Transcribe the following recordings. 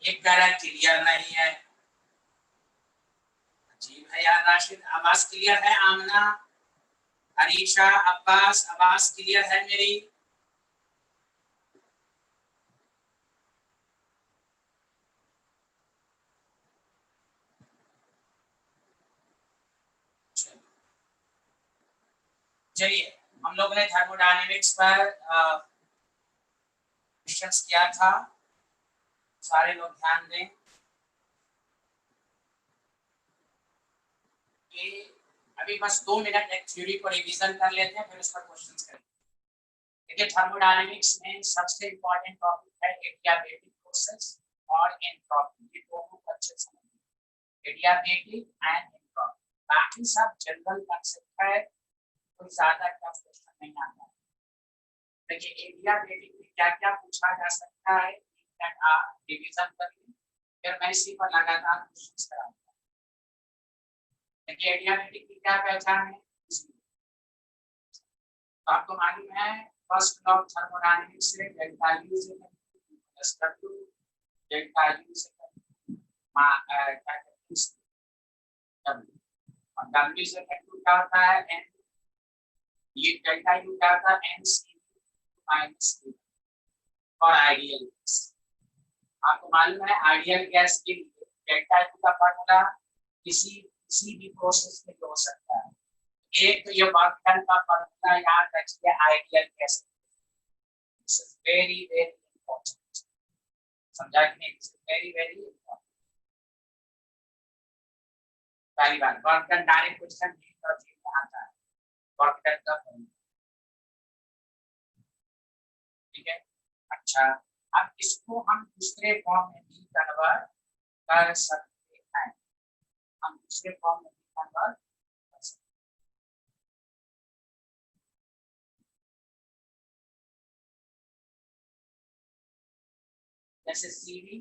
एक कह रहा है क्लियर नहीं है। जी है यार राशिद, आवाज क्लियर है? आमना, अरीशा, अब्बास, आवाज क्लियर है मेरी? चलिए, हम लोग ने थर्मोडायनेमिक्स पर क्वेश्चंस किया था, सारे लोग ध्यान दें कि अभी बस 2 मिनट एक थ्योरी को रिवीजन कर लेते हैं, फिर उस पर क्वेश्चंस करेंगे। देखिए, थर्मोडायनेमिक्स में सबसे इंपॉर्टेंट टॉपिक है एडियाबेटिक प्रोसेस और एंट्रोपी। ये दोनों को अच्छे से समझिए, एडियाबेटिक एंड एंट्रोपी। बाकी सब जनरल कांसेप्ट है, कोई ज्यादा टफ क्वेश्चन नहीं आता। देखिए, एडियाबेटिक में क्या क्या पूछा जा सकता है, आप रिवीजन करिए, फिर मैं इसी पर लगातार क्वेश्चंस कराऊंगा। देखिए, एडियाबेटिक की क्या पहचान है, तो आपको मालूम है फर्स्ट लॉ ऑफ थर्मोडायनेमिक्स से डेल्टा यू से प्लस डब्ल्यू, डेल्टा यू से क्या कहते हैं डब्ल्यू, और डब्ल्यू से क्या होता है एन, ये डेल्टा यू क्या होता है एन सी माइनस टी। और आइडियल गैस, आपको मालूम है आइडियल गैस के लिए डेल्टा यू का फार्मूला किसी भी प्रोसेस में हो सकता है। एक तो ये वर्क डन का फार्मूला याद रखिए ideal gas, this is very very important, समझा कि नहीं? This is very very important. पहली बात, वर्क डन डायरेक्ट क्वेश्चन नहीं तो आता है वर्क डन का फार्मूला, ठीक है? अच्छा, अब इसको हम दूसरे फॉर्म में भी कन्वर्ट कर सकते हैं, हम दूसरे फॉर्म में भी कन्वर्ट कर सकते हैं। जैसे सीडी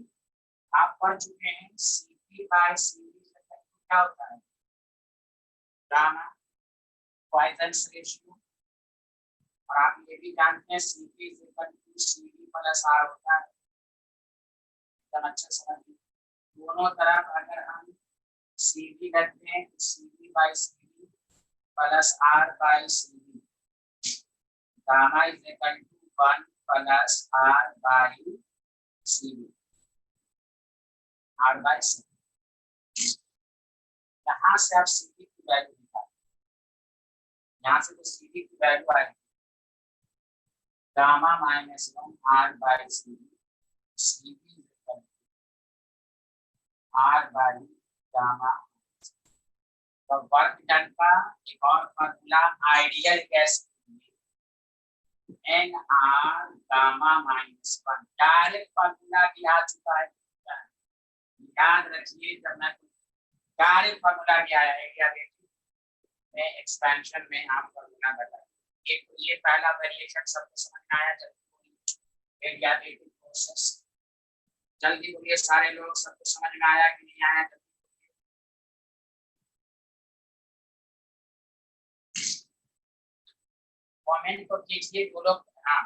आप पढ़ चुके हैं, सीपी बाय सीडी से क्या होता है, गामा पॉइजन रेशियो, और आप ये भी जानते हैं CP is equal to CD plus R होता है, एकदम अच्छे से समझिए। दोनों तरफ अगर हम सीडी रखते हैं तो CD by CD plus R by CD, gamma is equal to 1 plus R by CD, R by CD. यहाँ से आप सीडी की वैल्यू निकालें, यहाँ से तो सीडी की वैल्यू आएगी gamma minus 1 R by CD, CD R by gamma. तो वर्क डन का एक और formula ideal gas N R gamma minus 1, direct formula भी आ चुका है, याद रखिए। जब मैं डायरेक्ट फार्मूला भी आया है क्या देखिए, मैं एक्सपेंशन में आप फार्मूला बताया, एक ये पहला वेरिएशन सबको समझ में आया। जब एडियाबेटिक प्रोसेस, जल्दी बोलिए सारे लोग, सबको समझ में आया कि नहीं आया? कमेंट तो कीजिए वो लोग। हाँ,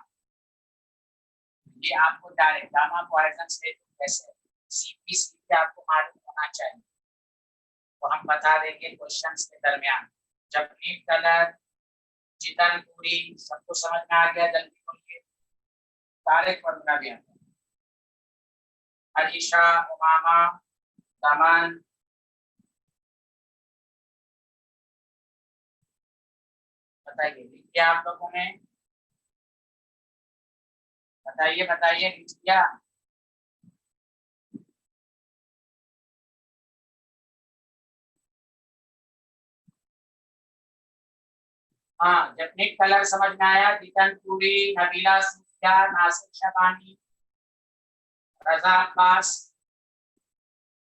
ये आपको डायरेक्ट गामा पॉइजन से कैसे सीपी आपको मालूम होना चाहिए, तो हम बता देंगे क्वेश्चंस के दरमियान। जब नीट कलर, चितन पूरी, सबको समझ में आ गया? जल्दी बोलिए, डायरेक्ट फॉर्मूला भी आता है। अलीशा, उमामा, दामन, बताइए क्या आप लोगों ने, बताइए बताइए क्या? हाँ, जब नीट कलर समझ में आया, चितन पूरी, नबीला सूफिया, नासिर शबानी, रजा अब्बास,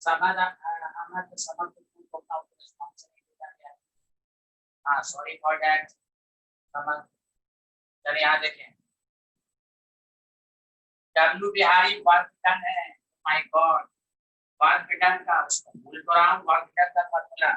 समझ अहमद, समझ हाँ सॉरी फॉर दैट, समझ। चलिए यहाँ देखें, डब्ल्यू बिहारी वर्क डन है, माय गॉड, वर्क डन का उसको भूल तो रहा हूँ, वर्क डन का फॉर्मूला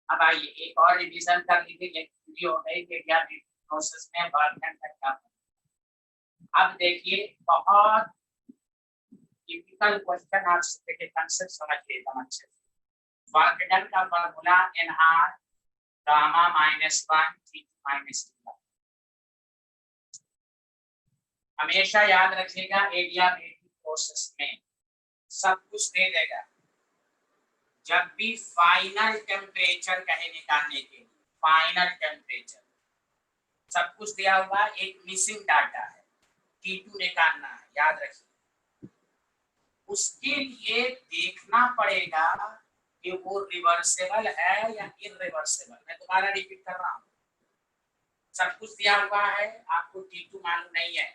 अब आइए एक और रिवीजन कर लीजिए, वीडियो हो गई कि क्या प्रोसेस में वर्क डन का क्या। अब देखिए बहुत टिपिकल क्वेश्चन, आप देखिए कंसेप्ट समझ लेता अच्छे से। वर्क डन का formula NR gamma -1 T2 -T1। हमेशा याद रखिएगा एडियाबेटिक प्रोसेस में सब कुछ दे देगा। जब भी फाइनल टेम्परेचर कहे निकालने के लिए, फाइनल टेम्परेचर सब कुछ दिया हुआ, एक मिसिंग डाटा है T2 निकालना है, याद रखिए। उसके लिए देखना पड़ेगा कि वो रिवर्सेबल है या इररिवर्सेबल। मैं दोबारा रिपीट कर रहा हूँ, सब कुछ दिया हुआ है, आपको T2 मालूम नहीं है।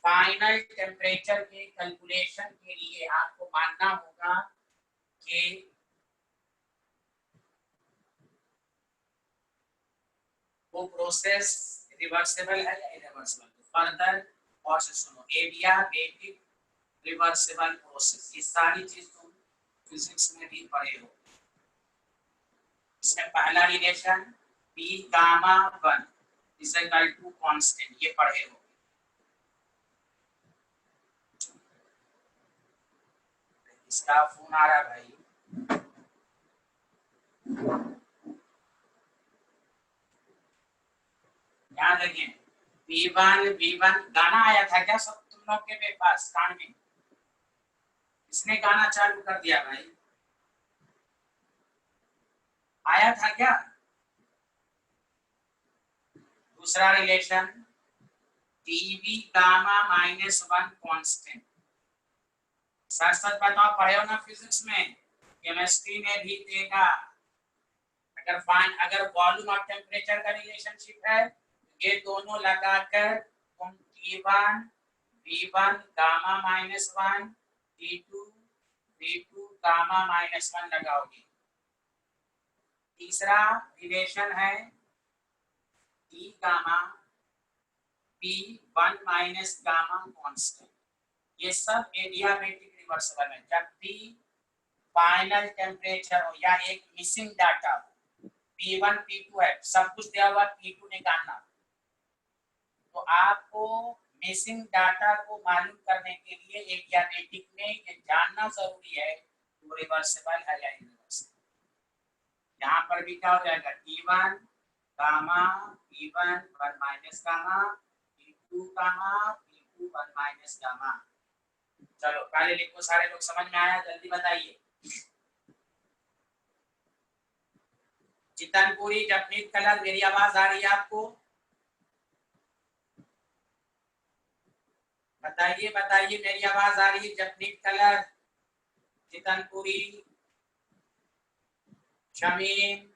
फाइनल टेम्परेचर के कैलकुलेशन के लिए आपको मानना होगा कि वो प्रोसेस रिवर्सेबल है या इरिवर्सेबल। फर्दर और से सुनो, एडियाबेटिक रिवर्सेबल प्रोसेस, ये सारी चीज तुम फिजिक्स में भी पढ़े हो। इसमें पहला relation P gamma 1 is equal to constant, ये पढ़े हो। इसका फोन आ रहा भाई। ध्यान रखिए, V1 गाना आया था क्या सब तुम लोग के पास कान में? इसने गाना चालू कर दिया भाई, आया था क्या? दूसरा रिलेशन टीवी गामा -1 कांस्टेंट। सच सच बताओ, पढ़े हो ना फिजिक्स में, केमिस्ट्री में भी देगा। अगर वॉल्यूम और टेम्परेचर का रिलेशनशिप है, ये दोनों लगाकर तुम T1 V1 gamma -1 T2 V2 gamma -1 लगाओगे। तीसरा रिलेशन है T gamma P1 minus gamma constant. ये सब एडियाबेटिक रिवर्सिबल है। जब भी फाइनल टेम्परेचर हो या एक मिसिंग डाटा हो, P1 P2 है, सब कुछ दिया हुआ, P2 निकालना, तो आपको मिसिंग डाटा को मालूम करने के लिए एडियाबेटिक में ये जानना जरूरी है कि वो रिवर्सिबल है या इरिवर्सिबल। यहाँ पर भी क्या हो जाएगा, T1 gamma P1 1 minus gamma P2 gamma P2 1 minus gamma. चलो पहले लिखो, सारे लोग समझ में आया? जल्दी बताइए। चितनपुरी, जपनीत कलर, मेरी आवाज आ रही है आपको? बताइए बताइए, मेरी आवाज आ रही है? जपनीत कलर, चितनपुरी, शमीम,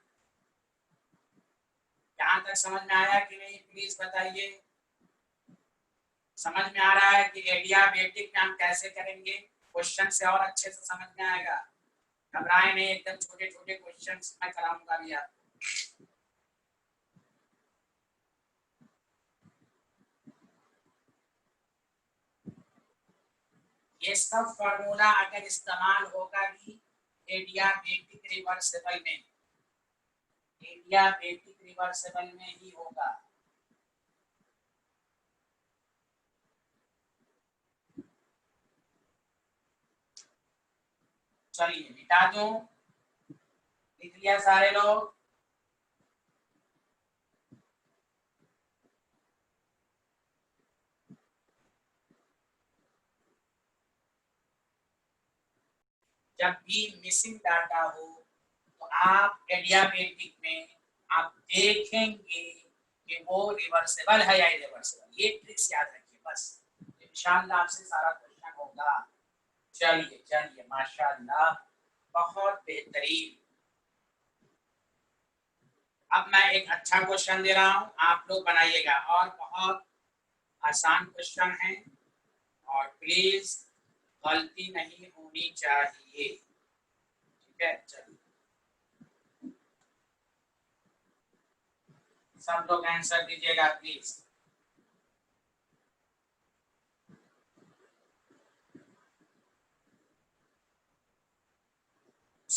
यहाँ तक समझ में आया कि नहीं? प्लीज बताइए। समझ में आ रहा है कि एडियाबेटिक में हम कैसे करेंगे? क्वेश्चन से और अच्छे से समझ में आएगा। घबराए नहीं, एकदम छोटे छोटे क्वेश्चन मैं कराऊंगा भी आपको। ये सब फॉर्मूला अगर इस्तेमाल होगा भी एडियाबेटिक रिवर्सिबल में, एडियाबेटिक रिवर्सिबल में ही होगा। चलिए मिटा दो, लिख लिया सारे लोग? जब भी मिसिंग डाटा हो तो आप एडियाबेटिक में आप देखेंगे कि वो रिवर्सिबल है या इरिवर्सिबल। ये ट्रिक्स याद रखिए बस, इंशाल्लाह आपसे सारा क्वेश्चन होगा। चलिए चलिए, माशाल्लाह, बहुत बेहतरीन। अब मैं एक अच्छा क्वेश्चन दे रहा हूं, आप लोग बनाइएगा, और बहुत आसान क्वेश्चन है, और प्लीज गलती नहीं होनी चाहिए, ठीक है? चलिए सब लोग आंसर दीजिएगा प्लीज।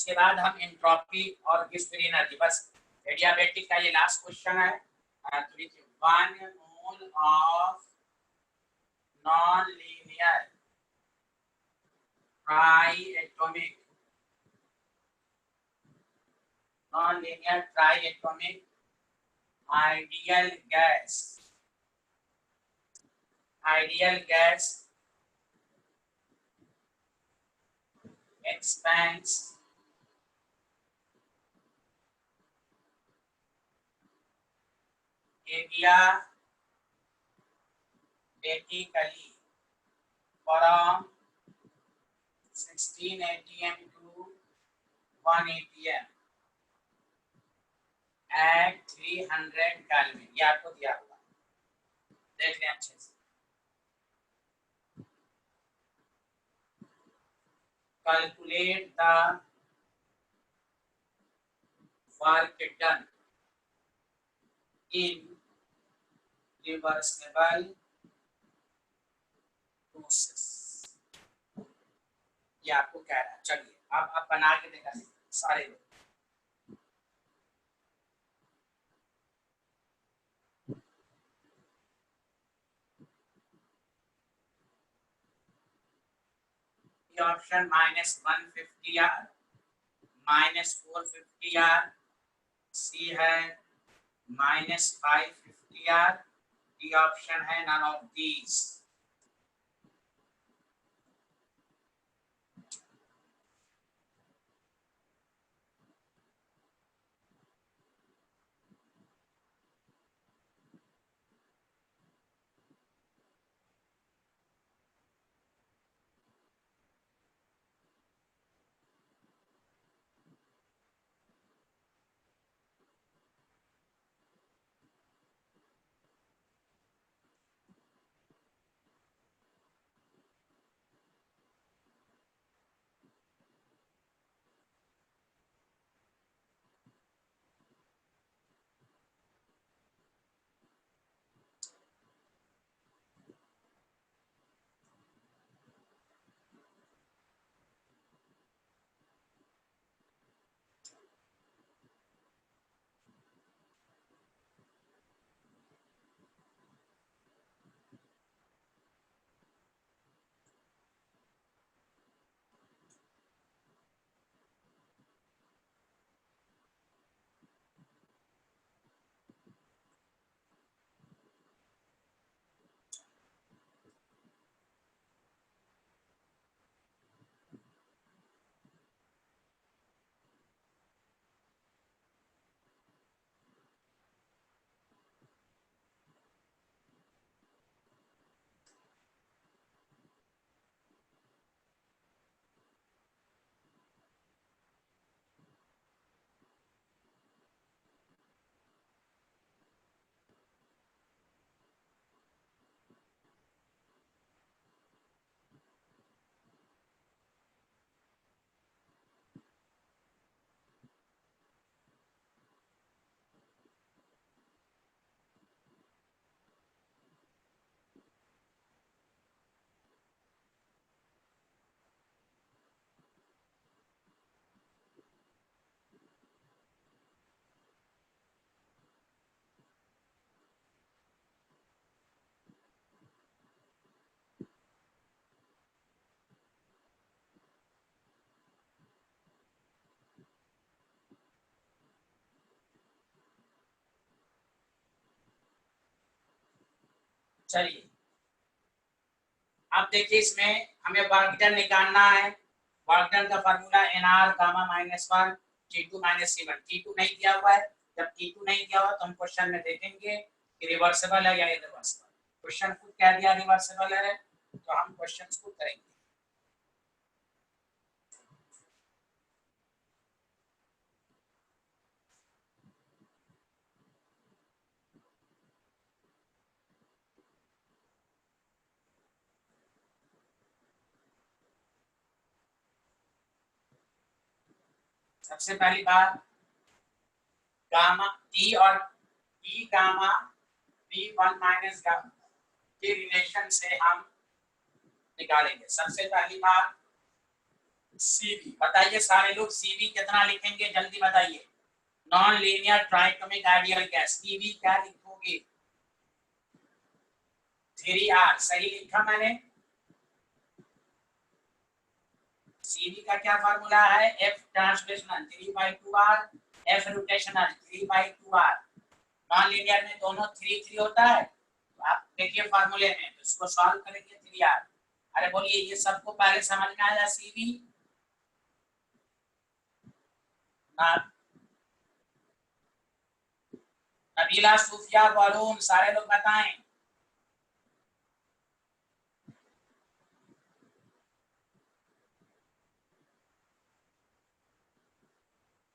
उसके बाद हम एंट्रोपी और गिव्स फ्री एनर्जी, बस एडियाबेटिक का ये लास्ट क्वेश्चन है। तो लिखिए 1 mole of non linear triatomic ideal gas expands abiatically from 16 atm to 1 atm at 300 Kelvin। ये आपको दिया होगा, देख लें अच्छे से। Calculate the work done in reversible process। ये आपको कह रहा है। चलिए आप बना के देखा सारे लोग। ऑप्शन -150R, -450R, सी है -550R, डी ऑप्शन है नन ऑफ दीज। चलिए अब देखिए, इसमें हमें वर्क डन निकालना है। वर्क डन का formula NR gamma -1 T2 -C1। T2 नहीं दिया हुआ है, जब T2 नहीं दिया हुआ तो हम क्वेश्चन में देखेंगे कि रिवर्सिबल है या इरिवर्सिबल। क्वेश्चन खुद कह दिया रिवर्सिबल है, तो हम क्वेश्चन को करेंगे। सबसे पहली बात, गामा टी और T gamma P1 minus gamma के रिलेशन से हम निकालेंगे। सबसे पहली बात, सीवी बताइए सारे लोग, सीवी कितना लिखेंगे जल्दी बताइए। Non linear triatomic ideal gas, CV क्या लिखोगे? 3R सही लिखा मैंने। सीवी का क्या फार्मूला है? F translational 3/2R, F rotational 3/2R। Non linear में दोनों 3 होता है, तो आप देखिए फार्मूले में, तो इसको सॉल्व करेंगे 3R। अरे बोलिए ये सबको पहले समझ में आया सीवी ना? नबीला, सूफिया, वरुण सारे लोग बताएं।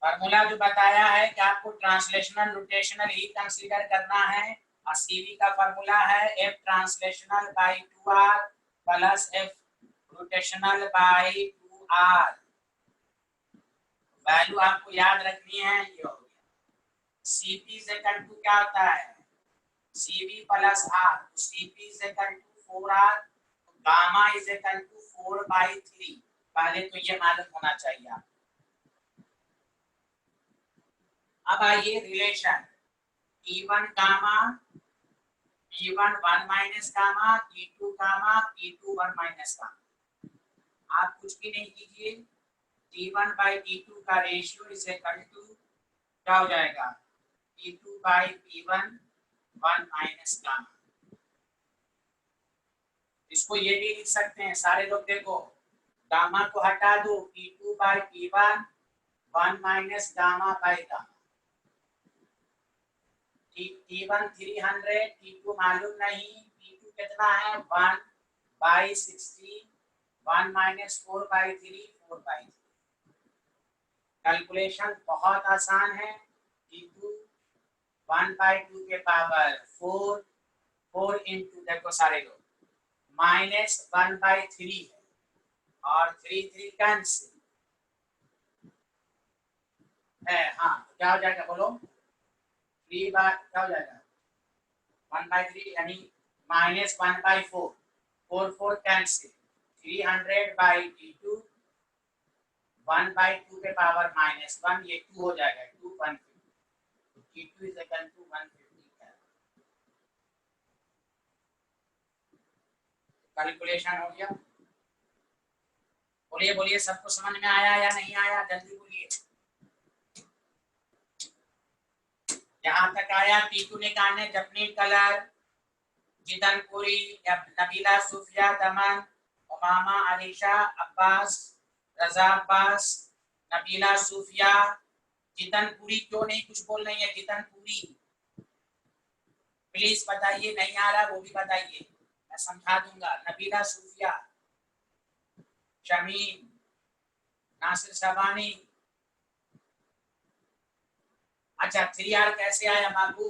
फार्मूला जो बताया है कि आपको ट्रांसलेशनल रोटेशनल ही कंसीडर करना है, और सीवी का फार्मूला है F translational by 2R plus F rotational by 2R। Value आपको याद रखनी है, ये हो गया। सीपी इज इक्वल टू क्या होता है? सीवी प्लस आर, तो CP is equal to 4R, gamma is equal to 4/3। पहले तो ये मालूम होना चाहिए आप। अब आइए relation E1 gamma, E1 1 minus gamma, E2 gamma, E2 1 minus gamma. आप कुछ भी नहीं कीजिए, T1/T2 का रेशियो इज इक्वल टू क्या हो जाएगा? T2/P1 1 minus gamma. इसको ये भी लिख सकते हैं सारे लोग, देखो गामा को हटा दो, P2/P1 1 minus gamma by gamma. T1 300, T2 मालूम नहीं, T2 कितना है? 1/16, 1 माइनस 4/3, 4/3। कैलकुलेशन बहुत आसान है। T2 1/2 के पावर 4, 4 इंटू, देखो सारे लोग, माइनस 1/3 है, और 3 कैंसिल है। हाँ तो क्या हो जाएगा बोलो? 3 बार क्या हो जाएगा? 1/3 यानी माइनस 1/4, 4 कैंसिल, 300/T2 1/2 के पावर -1, ये 2 हो जाएगा, 2 150, तो T2 is equal to 150। Calculation हो गया। बोलिए बोलिए, सबको समझ में आया या नहीं आया? जल्दी बोलिए। यहाँ तक आया? T2 निकालने जपनी कलर, जिदनपुरी, नबीला, सूफिया, दमन, उमामा, अनीशा, अब्बास, रजा अब्बास, नबीला, सूफिया, जिदनपुरी क्यों नहीं कुछ बोल रही है? जिदनपुरी प्लीज बताइए, नहीं आ रहा वो भी बताइए, मैं समझा दूंगा। नबीला, सूफिया, शमीम, नासिर शबानी। अच्छा 3R कैसे आया बाबू?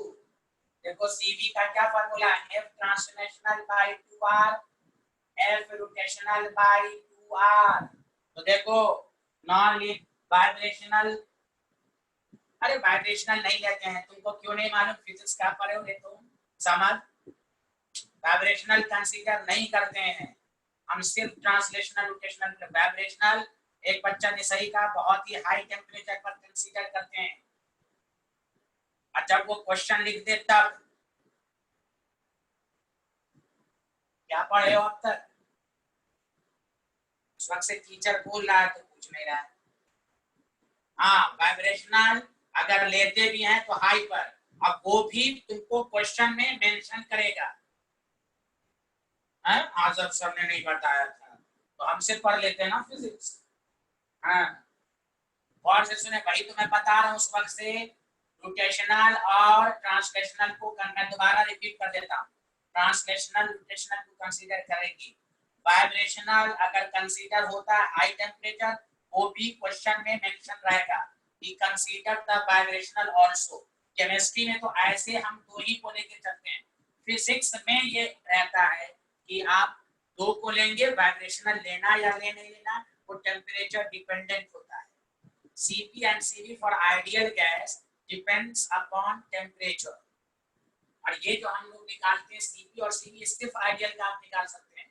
देखो सीवी का क्या फार्मूला है? F translational by 2R, F rotational by 2R। तो देखो नॉन वाइब्रेशनल, अरे वाइब्रेशनल नहीं लेते हैं, तुमको क्यों नहीं मालूम? फिजिक्स का पढ़े हो तुम, समझ। वाइब्रेशनल कंसीडर नहीं करते हैं हम, सिर्फ ट्रांसलेशनल रोटेशनल। वाइब्रेशनल एक बच्चा ने सही कहा, बहुत ही हाई टेम्परेचर पर कंसीडर करते हैं, और जब वो क्वेश्चन लिख दे तब। क्या पढ़े हो अब तक? उस वक्त से टीचर बोल रहा है तो पूछ नहीं रहा है। हाँ वाइब्रेशनल अगर लेते भी हैं तो हाई पर, अब वो भी तुमको क्वेश्चन में मेंशन करेगा। आजम सर ने नहीं बताया था तो हमसे पढ़ लेते हैं ना फिजिक्स। हाँ और से सुने भाई, तो मैं बता रहा हूँ उस वक्त से रोटेशनल और ट्रांसलेशनल को मैं दोबारा रिपीट कर देता हूँ। ट्रांसलेशनल रोटेशनल को कंसीडर करेगी, वाइब्रेशनल अगर कंसीडर होता है हाई टेम्परेचर, वो भी क्वेश्चन में मेंशन रहेगा कि consider the vibrational also. Chemistry में तो ऐसे हम दो ही को लेके चलते हैं, फिजिक्स में ये रहता है कि आप दो को लेंगे, वाइब्रेशनल लेना या नहीं लेना वो टेम्परेचर डिपेंडेंट होता है। Cp and Cv for ideal gas depends upon temperature। और ये जो हम लोग निकालते हैं Cp और Cv सिर्फ आइडियल का आप निकाल सकते हैं,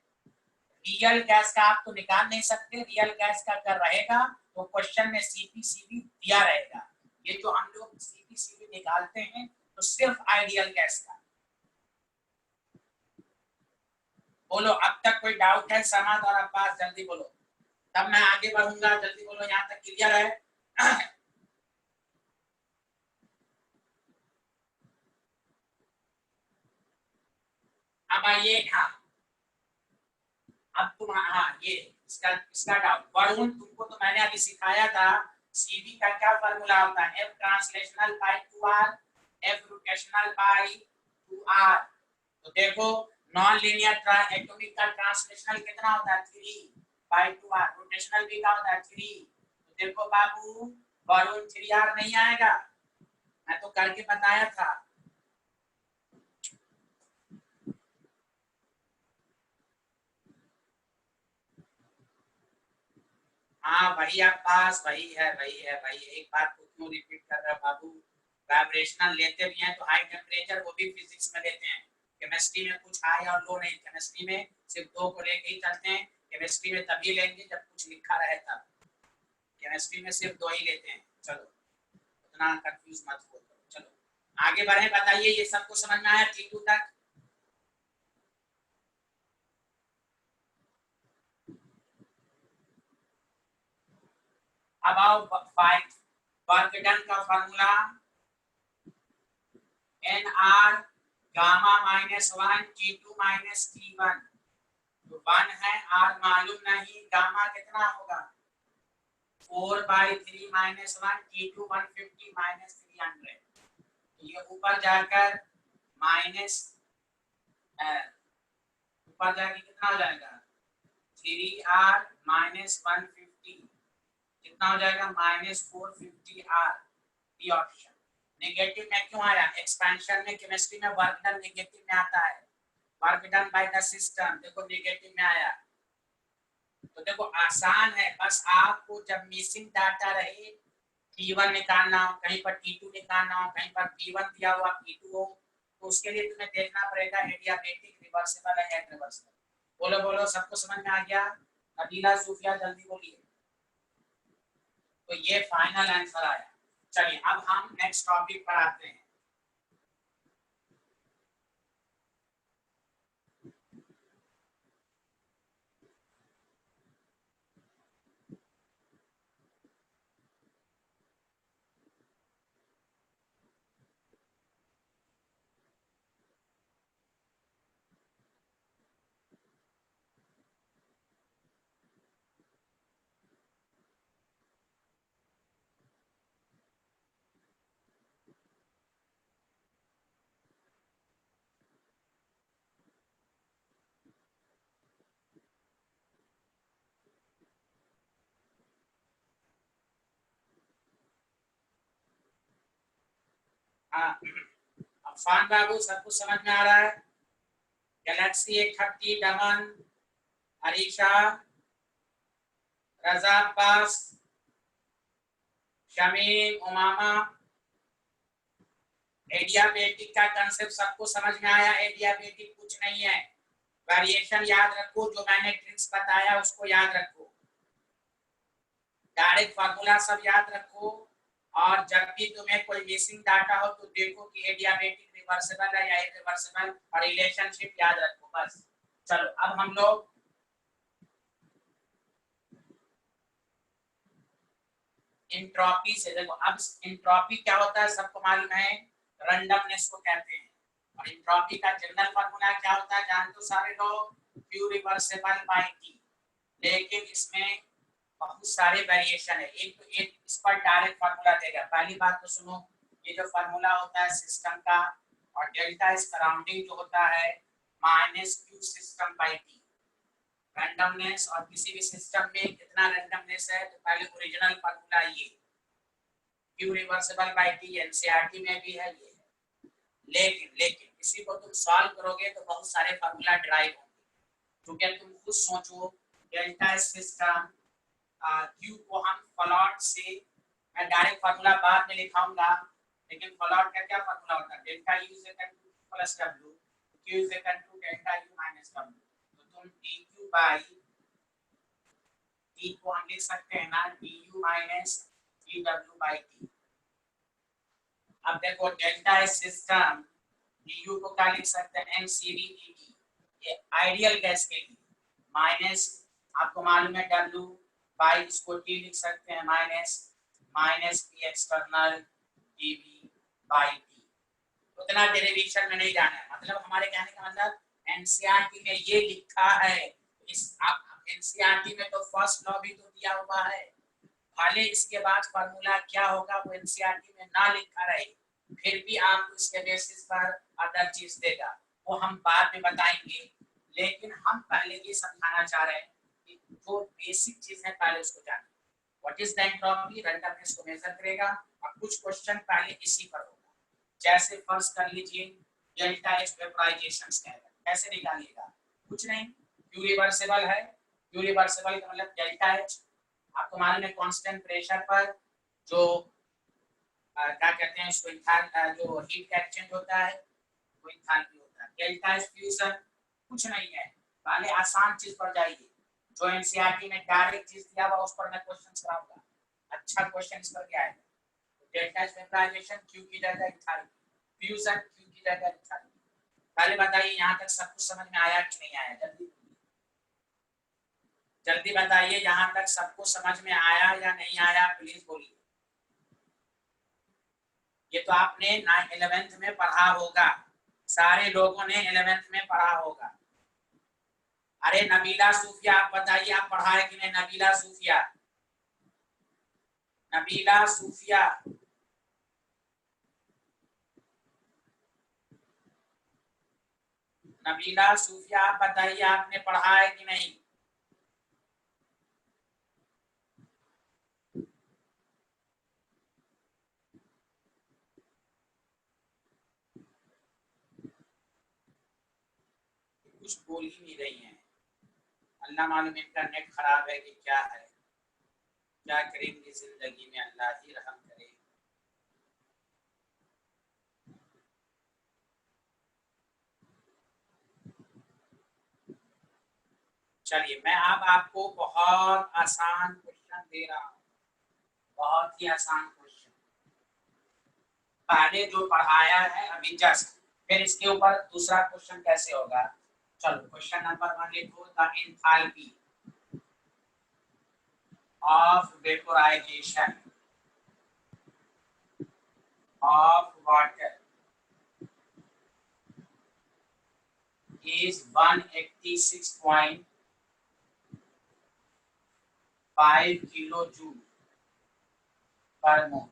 रियल गैस का आप तो निकाल नहीं सकते, रियल गैस का अगर रहेगा तो क्वेश्चन में सीपीसीवी दिया रहेगा। ये जो हम लोग सीपीसीवी निकालते हैं तो सिर्फ आइडियल गैस का। बोलो अब तक कोई डाउट है? समाद और अब्बास जल्दी बोलो, तब मैं आगे बढ़ूंगा। जल्दी बोलो, यहाँ तक क्लियर है? अब आइए, हाँ अब तुम, हाँ ये इसका डाउट। वरुण तुमको तो मैंने अभी सिखाया था, सीवी का क्या फार्मूला होता है? F translational by 2r, F rotational by 2r। तो देखो नॉन लीनियर एटॉमिक का ट्रांसलेशनल कितना होता है? 3/2r। रोटेशनल भी का होता है 3। तो देखो बाबू, वरुण 3r नहीं आएगा, मैं तो करके बताया था। हाँ वही अब्बास, वही है वही है वही है। एक बात को क्यों रिपीट कर रहा बाबू? वाइब्रेशनल लेते भी हैं तो हाई टेम्परेचर वो भी फिजिक्स में लेते हैं। केमिस्ट्री में कुछ हाई और लो नहीं, केमिस्ट्री में सिर्फ दो को लेके ही चलते हैं। केमिस्ट्री में तभी लेंगे जब कुछ लिखा रहे तब, केमिस्ट्री में सिर्फ दो ही लेते हैं। चलो उतना कंफ्यूज मत हो। चलो आगे बढ़े, बताइए ये सबको समझ में आया T2 तक? अब आओ वर्क डन का formula, N R gamma -1 T2 - T1। तो 1 है, आर मालूम नहीं, गामा कितना होगा? 4/3 - 1 T2 150 - 300। तो ये ऊपर जाकर माइनस, ऊपर जाके कितना हो जाएगा? 3r -150 कितना हो जाएगा? -450r। D option. नेगेटिव में क्यों आया? एक्सपेंशन में केमिस्ट्री में वर्क डन नेगेटिव में आता है, work done by the system. देखो नेगेटिव में आया। तो देखो आसान है, बस आपको जब मिसिंग डाटा रहे, T1 निकालना हो, कहीं पर T2 निकालना हो, कहीं पर P1 दिया हुआ P2 हो, तो उसके लिए तुम्हें देखना पड़ेगा एडियाबेटिक रिवर्सिबल है इरिवर्सिबल। बोलो बोलो, सबको समझ में आ गया? अदीला सूफिया जल्दी बोलिए। तो ये फाइनल आंसर आया। चलिए अब हम नेक्स्ट टॉपिक पर आते हैं। हाँ अफान बाबू, सब कुछ समझ में आ रहा है? गैलेक्सी 130, दमन, अरीशा, रजा अब्बास, शमीम, उमामा, एडियाबेटिक का कंसेप्ट सबको समझ में आया? एडियाबेटिक कुछ नहीं है, वेरिएशन याद रखो, जो मैंने ट्रिक्स बताया उसको याद रखो, डायरेक्ट फार्मूला सब याद रखो। और जब भी तुम्हें कोई मिसिंग डाटा हो तो देखो कि एडियाबेटिक रिवर्सिबल है या इरिवर्सिबल, और रिलेशनशिप याद रखो बस। चलो अब हम लोग इंट्रोपी से देखो। अब इंट्रोपी क्या होता है सबको मालूम है, रैंडमनेस को कहते हैं। और इंट्रोपी का जनरल फार्मूला क्या होता है जान तो सारे लोग, Q रिवर्सिबल बाय T। लेकिन इसमें बहुत सारे वेरिएशन है। एक तो एक इस पर डायरेक्ट फार्मूला देगा। पहली बात तो सुनो, ये जो फार्मूला होता है सिस्टम का, और डेल्टा इज सराउंडिंग जो होता है -Q system by T। Randomness और किसी भी सिस्टम में कितना रैंडमनेस है, तो पहले ओरिजिनल फार्मूला ये Q reversible by T, NCERT में भी है ये है। लेकिन लेकिन इसी को तुम सॉल्व करोगे तो बहुत सारे फार्मूला ड्राइव होंगे। क्योंकि तुम खुद सोचो, डेल्टा सिस्टम Q को हम प्लॉट से, मैं डायरेक्ट फार्मूला बाद में लिखाऊंगा, लेकिन प्लॉट का क्या फार्मूला होता है? Delta U is equal to plus W, Q is equal to delta U minus W। तो तुम dq बाई t को हम लिख सकते हैं ना du minus dw by t। अब देखो डेल्टा एस सिस्टम du को क्या लिख सकते हैं mcd dt, ये आइडियल गैस के लिए, माइनस आपको मालूम है w बाई इसको t लिख सकते हैं minus p external dv by t। उतना डेरिवेशन में नहीं जाना है, मतलब हमारे कहने का मतलब एनसीईआरटी में ये लिखा है, इस एनसीईआरटी में तो फर्स्ट लॉ भी तो दिया हुआ है, भले इसके बाद फार्मूला क्या होगा वो एनसीईआरटी में ना लिखा रहे, फिर भी आप इसके बेसिस पर अदर चीज देगा, वो हम बाद में बताएंगे। लेकिन हम पहले ये समझाना चाह रहे हैं कि जो बेसिक चीज है पहले उसको जानिए। What is the entropy, randomness को मेजर करेगा और कुछ क्वेश्चन पहले इसी पर होगा। जैसे फर्स्ट कर लीजिए डेल्टा एच वेपराइजेशन कैसे निकालिएगा, कुछ नहीं, क्यू रिवर्सिबल है, क्यू रिवर्सिबल का मतलब डेल्टा एच आपको मालूम है कांस्टेंट प्रेशर पर जो क्या कहते हैं उसको जो हीट एक्सचेंज होता है वो एंथैल्पी होता है। डेल्टा एच फ्यूजन कुछ नहीं है, पहले आसान चीज पर जाइए, जो एनसीईआरटी में डायरेक्ट चीज दिया हुआ उस पर मैं क्वेश्चन कराऊंगा, अच्छा क्वेश्चन इस पर क्या है, डेल्टा एच वेपराइजेशन क्यू की जगह एंथैल्पी, फ्यूजन क्यू की जगह एंथैल्पी। पहले बताइए यहाँ तक सब कुछ समझ में आया कि नहीं आया, जल्दी जल्दी बताइए, यहाँ तक सबको समझ में आया या नहीं आया, प्लीज बोलिए। ये तो आपने 11th में पढ़ा होगा, सारे लोगों ने 11th में पढ़ा होगा। अरे नबीला सूफिया आप बताइए, आप पढ़ा है कि नहीं, नबीला सूफिया, नबीला सूफिया, नबीला सूफिया आप बताइए आपने पढ़ा है कि नहीं। कुछ बोल ही नहीं रही हैं, अल्लाह मालूम इनका नेट खराब है कि क्या है, क्या करेंगे जिंदगी में, अल्लाह ही रहम करे। चलिए मैं अब आपको बहुत आसान क्वेश्चन दे रहा हूँ, बहुत ही आसान क्वेश्चन, पहले जो पढ़ाया है अभी जस्ट, फिर इसके ऊपर दूसरा क्वेश्चन कैसे होगा। चलो क्वेश्चन नंबर 1 लिखो, the enthalpy of vaporisation of water is 186.5 kilojoule per mole.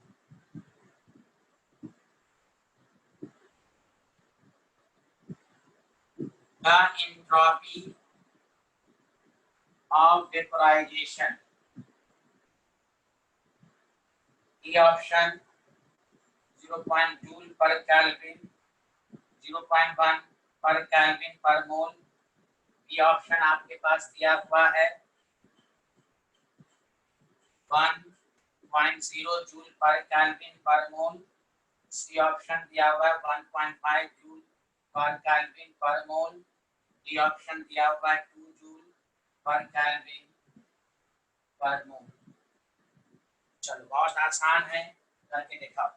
The entropy of vaporization, E option 0. joule per Kelvin, 0.1 per Kelvin per mole, B option आपके पास दिया हुआ है 1.0 जूल पर केल्विन पर मोल, सी ऑप्शन दिया हुआ है 1.5 जूल पर केल्विन पर मोल, डी ऑप्शन दिया हुआ है 2 जूल पर केल्विन पर मोल। चलो बहुत आसान है, करके दिखाओ।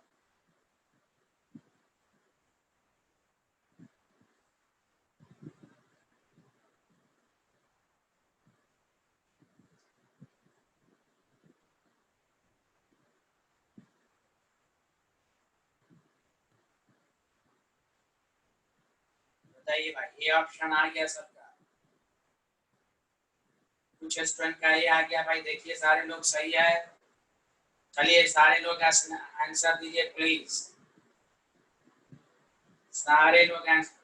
बताइए भाई, ये ऑप्शन आ गया सबका, कुछ स्टूडेंट का ये आ गया भाई, देखिए सारे लोग सही है, चलिए सारे लोग आंसर दीजिए प्लीज, सारे लोग आंसर।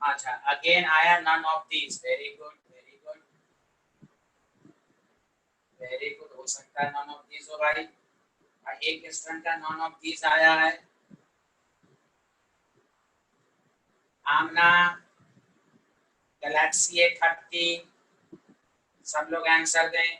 अच्छा अगेन आया none of these, very good very good very good, हो सकता है नन ऑफ दीज हो भाई, एक स्टूडेंट का नन ऑफ दीज आया है। आमना, गैलेक्सी A30, सब लोग आंसर दें।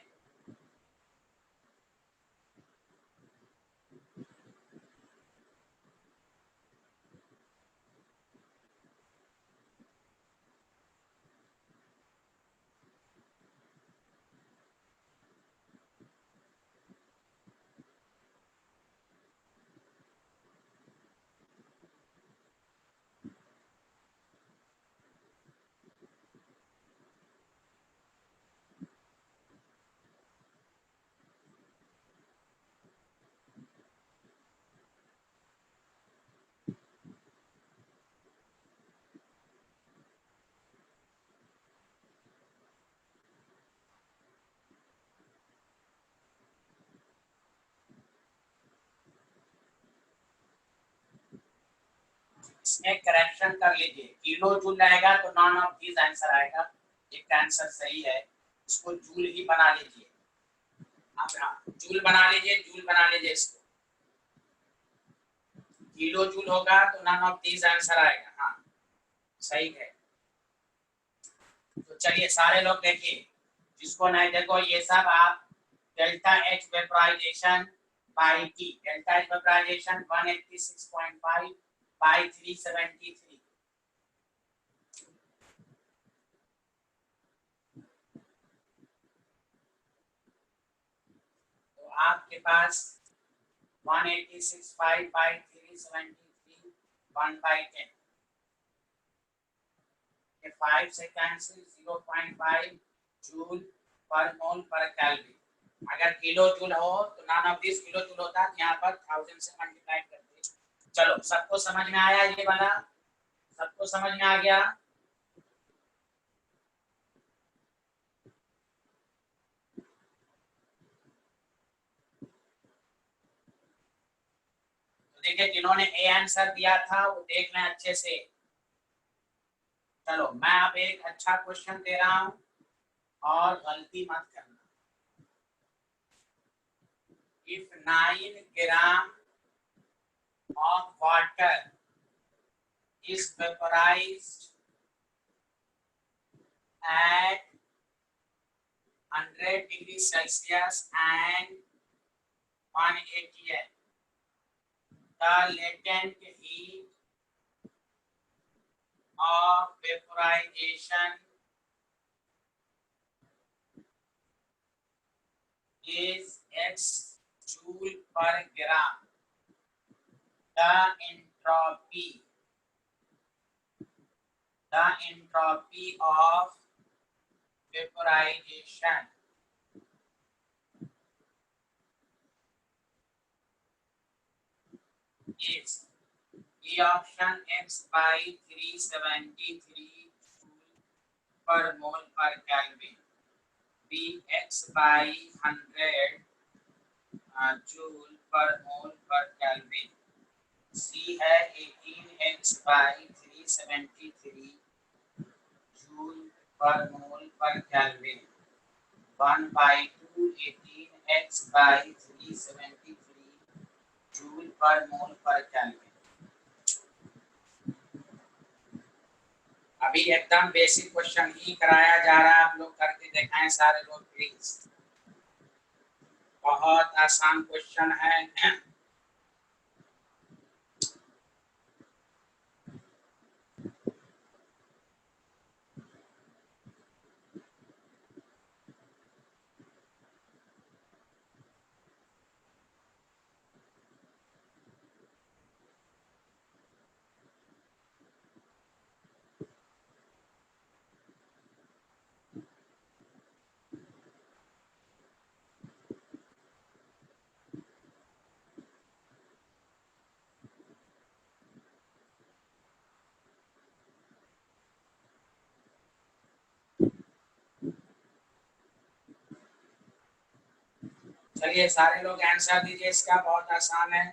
इसमें करेक्शन कर लीजिए, किलो जूल रहेगा तो नॉन ऑफ दीज आंसर आएगा। एक आंसर सही है, इसको जूल ही बना लीजिए। आप जूल बना लीजिए, जूल बना लीजिए इसको। किलो जूल होगा तो नॉन ऑफ दीज आंसर आएगा। हाँ सही है। तो चलिए सारे लोग देखिए, जिसको नहीं देखो ये सब आप delta H vaporization by T, delta H vaporization 186.5 by 373। तो आपके पास 186.5 बाई 373 1/10, 5 से कैंसिल, 0.5 जूल पर मोल पर केल्विन। अगर किलो जूल हो तो none of this kilo joule होता है, यहाँ पर 1000 से मल्टीप्लाई करते। चलो सबको समझ में आया ये वाला, सबको समझ में आ गया। तो देखिए जिन्होंने ए आंसर दिया था वो देख लें अच्छे से। चलो मैं अब एक अच्छा क्वेश्चन दे रहा हूं और गलती मत करना। If 9 gram of water is vaporized at 100 degrees Celsius and 180 atm, the latent heat of vaporization is x joule per gram. The entropy of vaporization is E option x by 373 joule per mole per Kelvin, B x by 100 joule per mole per Kelvin, C है 18x by 373 joule per mole per Kelvin, 1/2 18x by 373 joule per mole per Kelvin। अभी एकदम basic question ही कराया जा रहा है, आप लोग करके दिखाएं सारे लोग प्लीज। बहुत आसान क्वेश्चन है। चलिए सारे लोग आंसर दीजिए, इसका बहुत आसान है।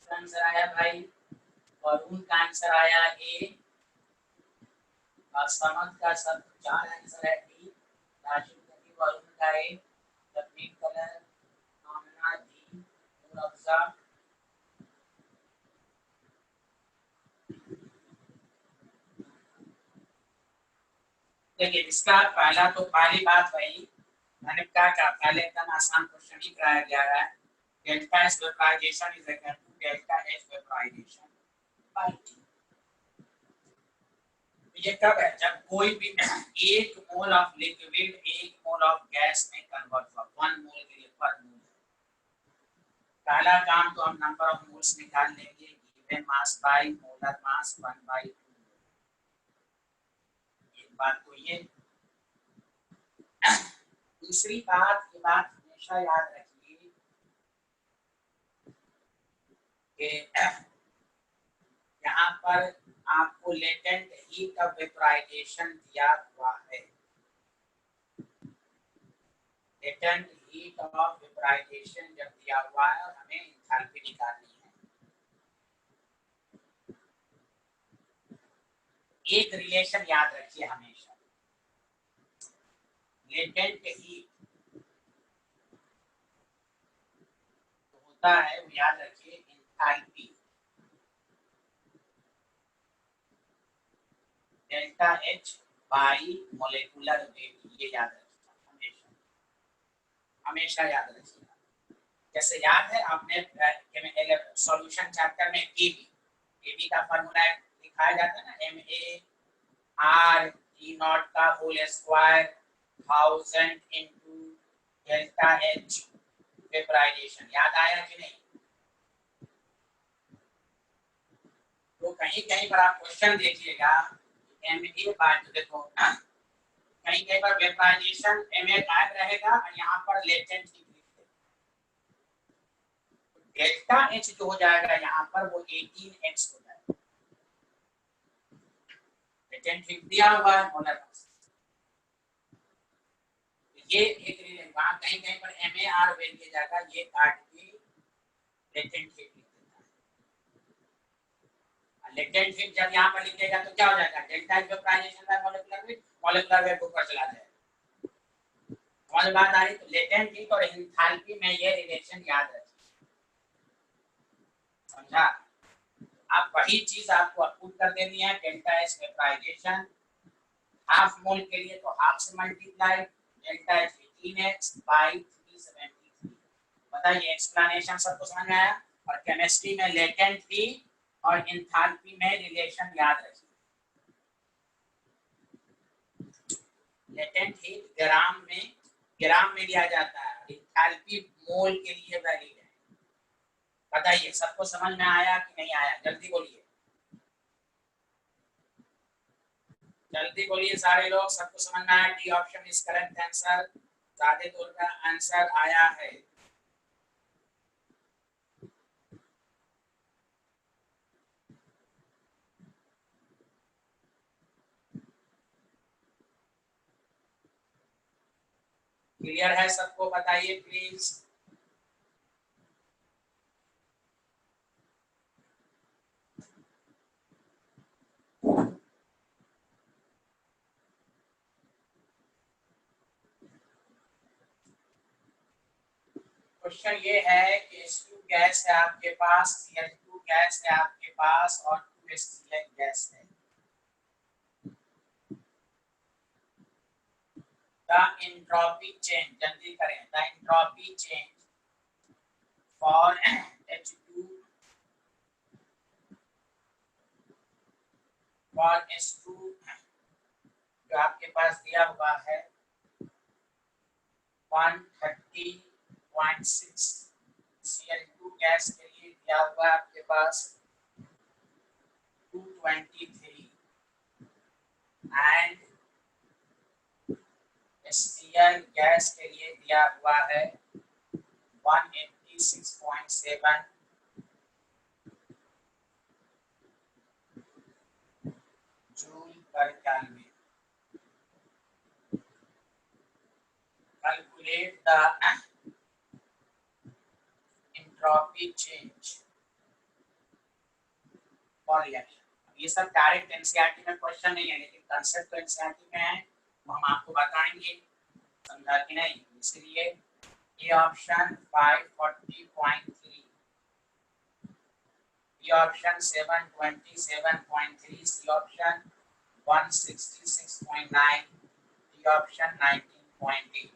आंसर आया भाई, वरुण का आंसर आया ए, और समझ का सब 4 आंसर है डी, राशिद नबी वरुण का ए, तकनीक कलर आमना डी, नूर अफजा। देखिए इसका पहला तो पहली बात वही मैंने क्या कहा, पहले एकदम आसान क्वेश्चन ही कराया गया है। Delta S vaporization is equal to delta H vaporization by T. ये कब है, जब कोई भी 1 mole of liquid 1 mole of gas में कन्वर्ट हुआ, 1 मोल के लिए पर मोल। पहला काम तो हम नंबर ऑफ मोल्स निकाल लेंगे, given mass by molar mass 1/2। एक बात तो ये। दूसरी बात, ये बात हमेशा याद रखिए कि यहाँ पर आपको लेटेंट हीट ऑफ वेपोराइजेशन दिया हुआ है। लेटेंट हीट ऑफ वेपोराइजेशन जब दिया हुआ है और हमें एंथैल्पी निकालनी है। एक रिलेशन याद रखिए हमेशा, लेटेंट हीट तो होता है, वो याद रखिए, enthalpy delta H by molecular weight. ये याद रखिए हमेशा, हमेशा याद रखिए। जैसे याद है आपने सॉल्यूशन चैप्टर में केबी का फार्मूला दिखाया जाता है ना, MAR E0 का whole square 1000 into delta H vaporization. याद आया कि नहीं? तो कहीं कहीं पर आप क्वेश्चन देखिएगा, MA बाय, तो देखो कहीं कहीं पर वेपराइजेशन MA गायब रहेगा और यहाँ पर लेटेंट हीट डेल्टा एच जो हो जाएगा यहाँ पर वो 18x हो जाएगा। लेटेंट हीट दिया हुआ है मोलर मास, ये एक वहां कहीं कहीं पर MAR वेट दिया जाएगा, ये काट के लेटेंट हीट लिख देता है। लेटेंट हीट जब यहाँ पर लिखेगा तो क्या हो जाएगा? Delta H vaporization by molecular weight ऊपर चला जाएगा। समझ बात आ रही? तो लेटेंट हीट और एंथैल्पी में ये रिलेशन याद रखिए, समझा? अब वही चीज आपको अप्रूव कर देनी है। Delta H vaporization half mole के लिए तो हाफ से multiply, delta H 18x by 373। बताइए, एक्सप्लेनेशन सबको समझ में आया? और केमिस्ट्री में लेटेंट हीट और एंथैल्पी में रिलेशन याद रखिए। लेटेंट हीट ग्राम में लिया जाता है, एंथैल्पी मोल के लिए वैलिड है। बताइए, सबको समझ में आया कि नहीं आया? जल्दी बोलिए, जल्दी बोलिए सारे लोग, सबको समझ में आया? D option is correct answer. ज्यादा दूर का आंसर आया है। क्लियर है सबको? बताइए प्लीज। क्वेश्चन ये है कि H2 गैस है आपके पास, Cl2 गैस है आपके पास और 2HCl गैस है। The entropy change, जल्दी करें, the entropy change for H2 for H2 जो आपके पास दिया हुआ है 130.6, Cl2 गैस के लिए दिया हुआ है आपके पास 223 एंड HCl गैस के लिए दिया हुआ है 186.7 जूल पर kelvin. Calculate the entropy change for reaction। ये सब डायरेक्ट एनसीईआरटी में क्वेश्चन नहीं है, लेकिन कंसेप्ट तो एनसीईआरटी में है, तो हम आपको बताएंगे, समझा कि नहीं? इसलिए ये ऑप्शन 540.3, ये option 727.3, C option 166.9, D option 19.8।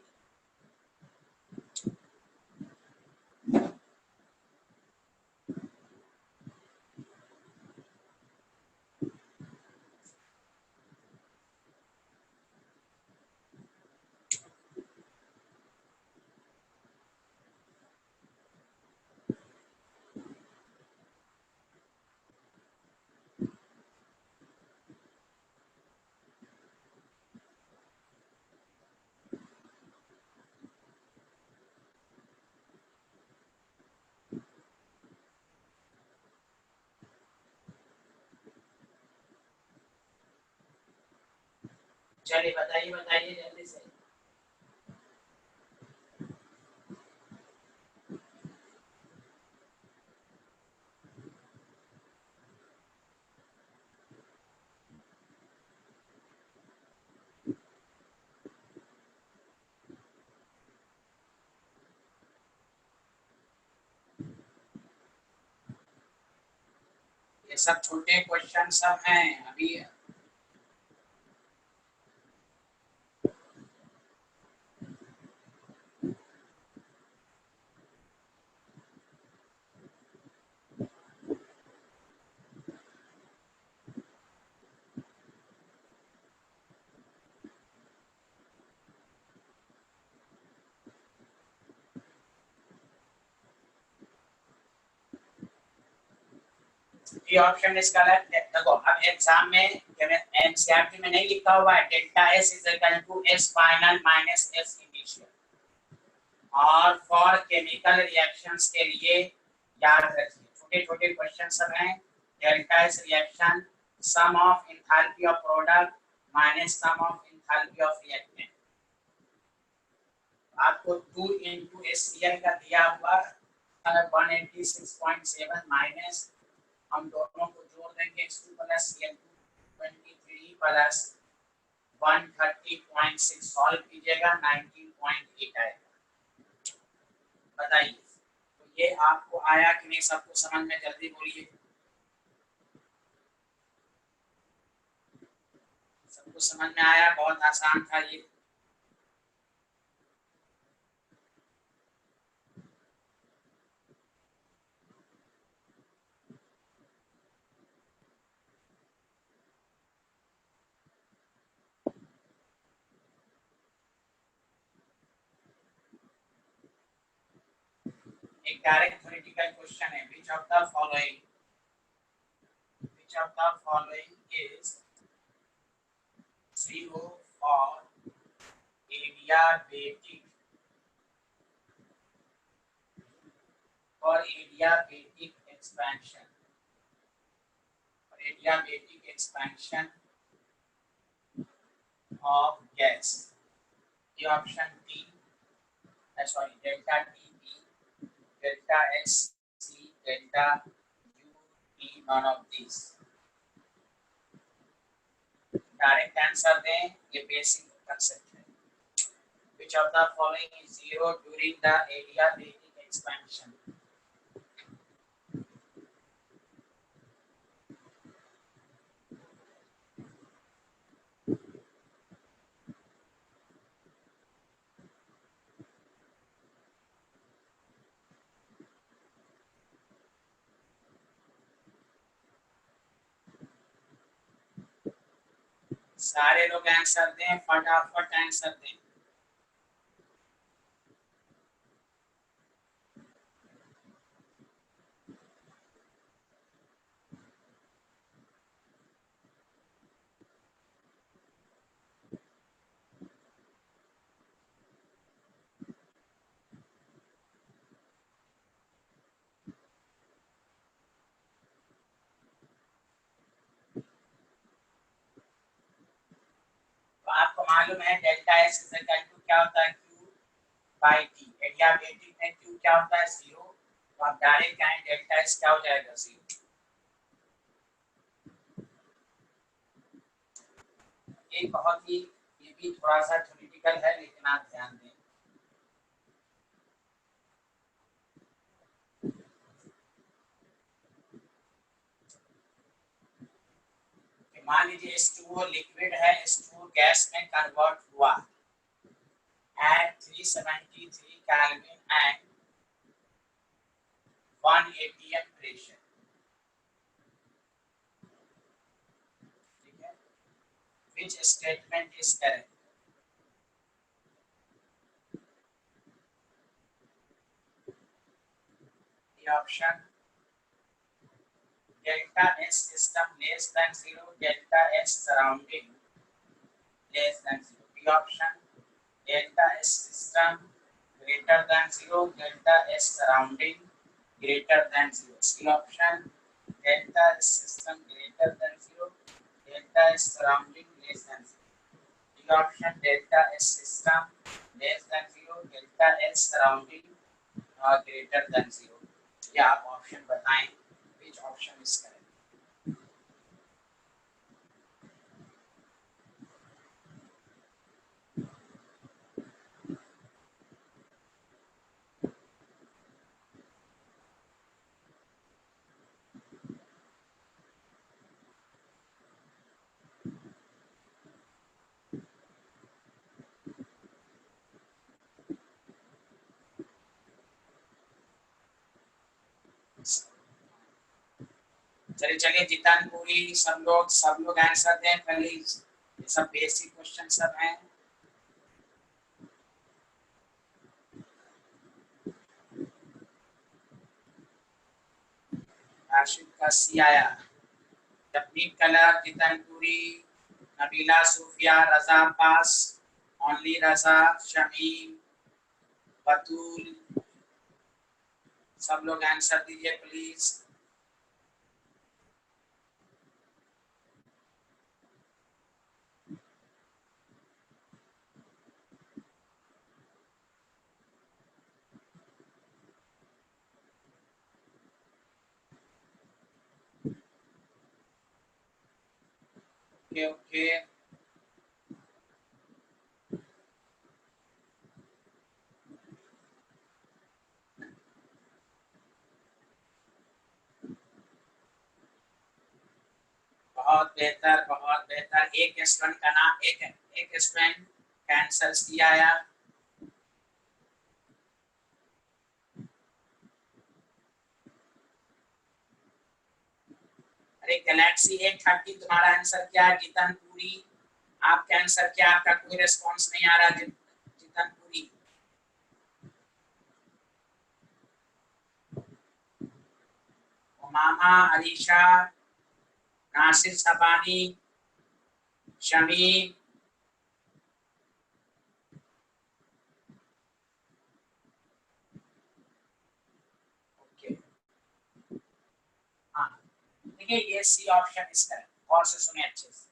चलिए बताइए बताइए जल्दी से। ये सब छोटे क्वेश्चन सब हैं अभी। ये ऑप्शन इसका है। देखो अब एग्जाम में एनसीईआरटी में नहीं लिखा हुआ है delta S is equal to S final minus S initial. और फॉर केमिकल रिएक्शंस के लिए याद रखिए छोटे छोटे क्वेश्चन सब हैं। Delta S reaction sum of enthalpy of product minus sum of enthalpy of reactant. आपको 2 into HCl का दिया हुआ 186.7 माइनस हम दोनों को जोड़ देंगे X2 plus Cl2 23 plus 130.6 solve कीजिएगा 19.8 आएगा। बताइए तो ये आपको आया कि नहीं, सबको समझ में? जल्दी बोलिए, सबको समझ में आया? बहुत आसान था ये। एक डायरेक्ट थ्योरेटिकल क्वेश्चन है। which of the following is zero for adiabatic expansion of gas? The option D, sorry, delta TB, delta SC, delta UT, none of these. Direct answer दें, ये बेसिक कंसेप्ट है। Which of the following is zero during the adiabatic expansion? सारे लोग answer दें, फटाफट answer दें। तो आपको मालूम है delta S is equal to क्या होता है, क्यू बाई टी। एडियाबेटिक में क्यू क्या होता है, जीरो। तो आप डायरेक्ट कहें डेल्टा एस क्या हो जाएगा, जीरो। ये बहुत ही, ये भी थोड़ा सा थ्योरेटिकल है लेकिन आप ध्यान दें। मान लीजिए H2O लिक्विड है, H2O गैस में कन्वर्ट हुआ at 373 Kelvin and 1 atm pressure। ठीक है, which statement is correct? The option delta S system less than 0, delta S surrounding less than 0. The option delta S system greater than 0, delta S surrounding greater than 0. C option delta S system greater than 0, delta S surrounding less than 0. Option delta S system less than 0, delta S surrounding और greater than 0। या आप option बताएं which option is correct। चलिए चलिए जितनपुरी सब लोग answer दें please. ये सब बेसिक क्वेश्चन सब हैं। आशिफ का सी आया। जपनीत कलर, जितनपुरी, नबीला, सूफिया, रजा अब्बास, ओनली रजा, शमीम, बतूल, सब लोग आंसर दीजिए प्लीज। ओके ओके, बहुत बेहतर बहुत बेहतर। एक स्टूडेंट का नाम एक स्टूडेंट कैंसर किया आया। अरे गैलेक्सी 830 तुम्हारा आंसर क्या है? जितनपुरी आपका आंसर क्या? आपका कोई रिस्पांस नहीं आ रहा। जितनपुरी, मामा, अरीशा, नासिर सबानी, शमीम, ओके। हाँ देखिए ये सी ऑप्शन इसका है। और से सुने अच्छे से,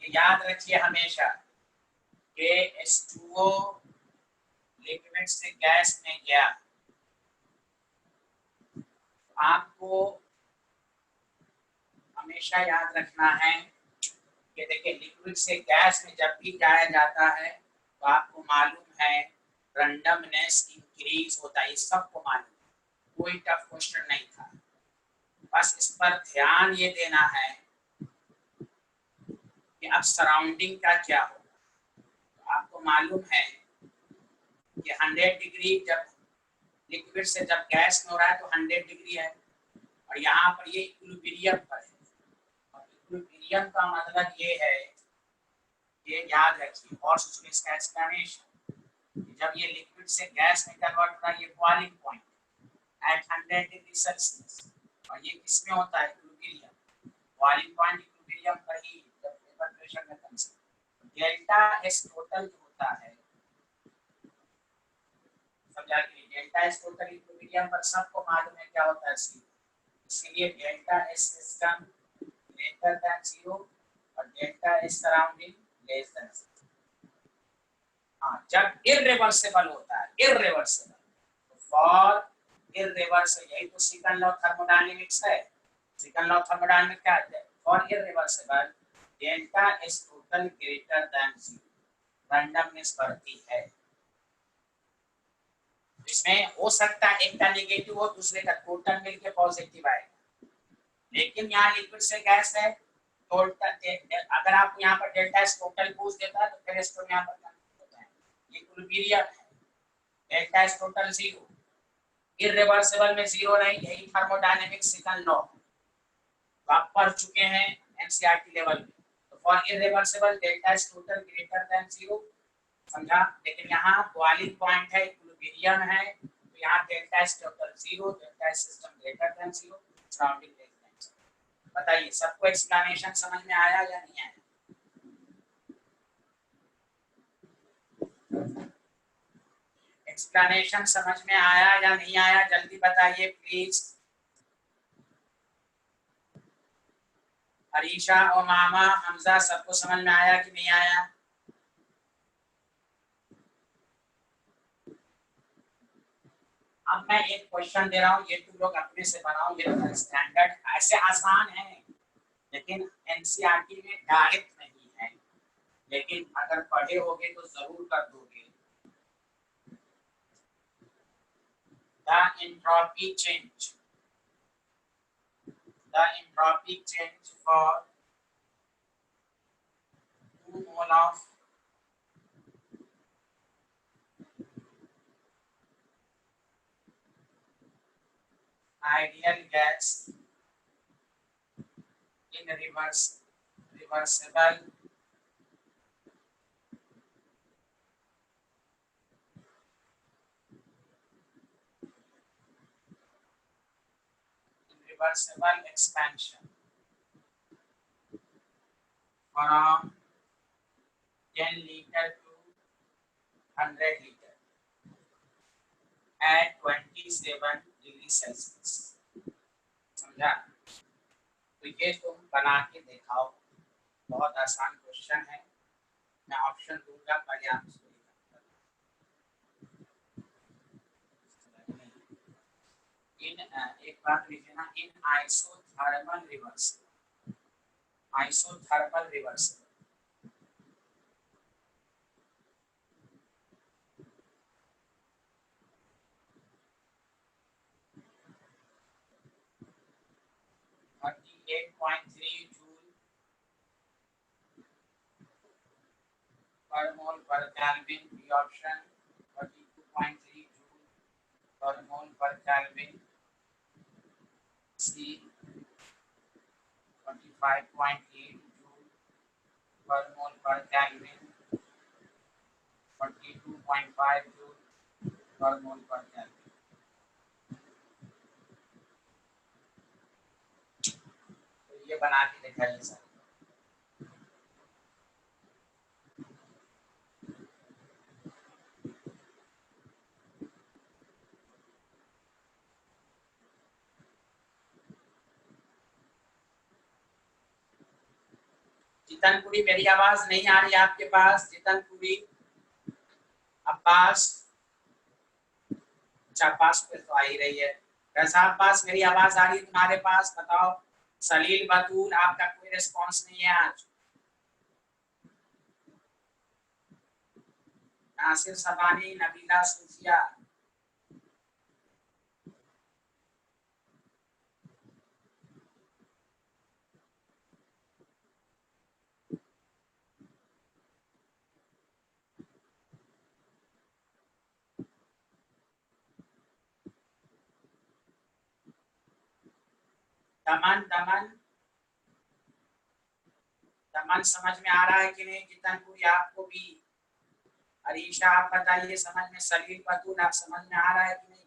ये याद रखिए हमेशा कि H2O लिक्विड से गैस में गया। आपको हमेशा याद रखना है कि देखिए लिक्विड से गैस में जब भी जाया जाता है तो आपको मालूम है रैंडमनेस इंक्रीज होता है। सबको मालूम, कोई टफ क्वेश्चन नहीं था। बस इस पर ध्यान ये देना है कि अब सराउंडिंग का क्या होगा। तो आपको मालूम है कि 100 डिग्री जब लिक्विड से जब गैस में हो रहा है तो 100 डिग्री है, और यहाँ पर ये इक्विलिब्रियम पर है। और इक्विलिब्रियम का मतलब ये है, ये याद रखिए और सुनिए इसका एक्सप्लेनेशन। जब ये लिक्विड से गैस में कन्वर्ट होता है, ये boiling point at 100 degree Celsius, और ये किसमें होता है? इक्विलिब्रियम। बॉइलिंग पॉइंट इक्विलिब्रियम पर ही जब वेपर प्रेशर में कंसर्न। डेल्टा एस टोटल होता है, समझा कि डेल्टा एस टोटल इक्विलिब्रियम पर सबको मालूम है क्या होता है सी। इसलिए delta S system greater than 0 और delta S surrounding less than 0। हाँ, जब इररिवर्सिबल होता है, इररिवर्सिबल, तो फॉर इररिवर्सिबल, यही तो सेकंड लॉ थर्मोडायनेमिक्स है। सेकंड लॉ थर्मोडायनेमिक्स क्या है? For irreversible delta S total greater than 0, randomness बढ़ती है। इसमें हो सकता है एक का नेगेटिव हो, दूसरे का टोटल मिलके पॉजिटिव आएगा। लेकिन यहाँ लिक्विड से गैस है, अगर आप यहाँ पर डेल्टा एस टोटल पूछ देता है तो फिर इसको यहाँ पर होता है इक्विलिब्रियम है, डेल्टा एस टोटल 0, इररिवर्सिबल में 0 नहीं। यही थर्मोडायनेमिक्स सेकंड लॉ आप पढ़ चुके हैं एनसीईआरटी लेवल में। तो for irreversible delta S total greater than 0, समझा। लेकिन यहाँ बॉइलिंग पॉइंट है, इक्विलिब्रियम है, तो यहाँ delta S total 0, delta S system greater than 0, surrounding less than 0। बताइए सबको एक्सप्लेनेशन समझ में आया या नहीं आया? एक्सप्लेनेशन समझ में आया या नहीं आया? जल्दी बताइए प्लीज। अरीशा और मामा हमजा सबको समझ में आया कि नहीं आया? अब मैं एक क्वेश्चन दे रहा हूँ, ये तुम लोग अपने से बनाओ, ये स्टैंडर्ड ऐसे आसान है लेकिन एनसीईआरटी में डायरेक्ट नहीं है, लेकिन अगर पढ़े होगे तो जरूर कर दोगे। The entropy change for 2 mole of ideal gas in reversible expansion from 10 liter to 100 liter at 27 degree Celsius. समझा? तो ये तुम बना के दिखाओ, बहुत आसान क्वेश्चन है, मैं ऑप्शन दूंगा पहले आप इसको इन एक बात लिखिए ना, in isothermal reverse joule per mole per Kelvin, B option 32.3 joule per mole per Kelvin, C 25.8 joule per mole per Kelvin, 42.5 joule per mole per Kelvin। तो ये बना के दिखाइए सर। जितनपुरी, मेरी आवाज नहीं आ रही आपके पास? जितनपुरी, अब्बास, पास पे तो आ ही रही है। रज़ा अब्बास, मेरी आवाज आ रही है तुम्हारे पास? बताओ। सलील बतूल, आपका कोई रिस्पांस नहीं है आज। नासिर सबानी, नबीला सूफिया, दमन समझ में आ रहा है कि नहीं? जितनपुरी आपको भी, अरीशा आप बताइए समझ में, सलील बतूल आप समझ में आ रहा है कि नहीं?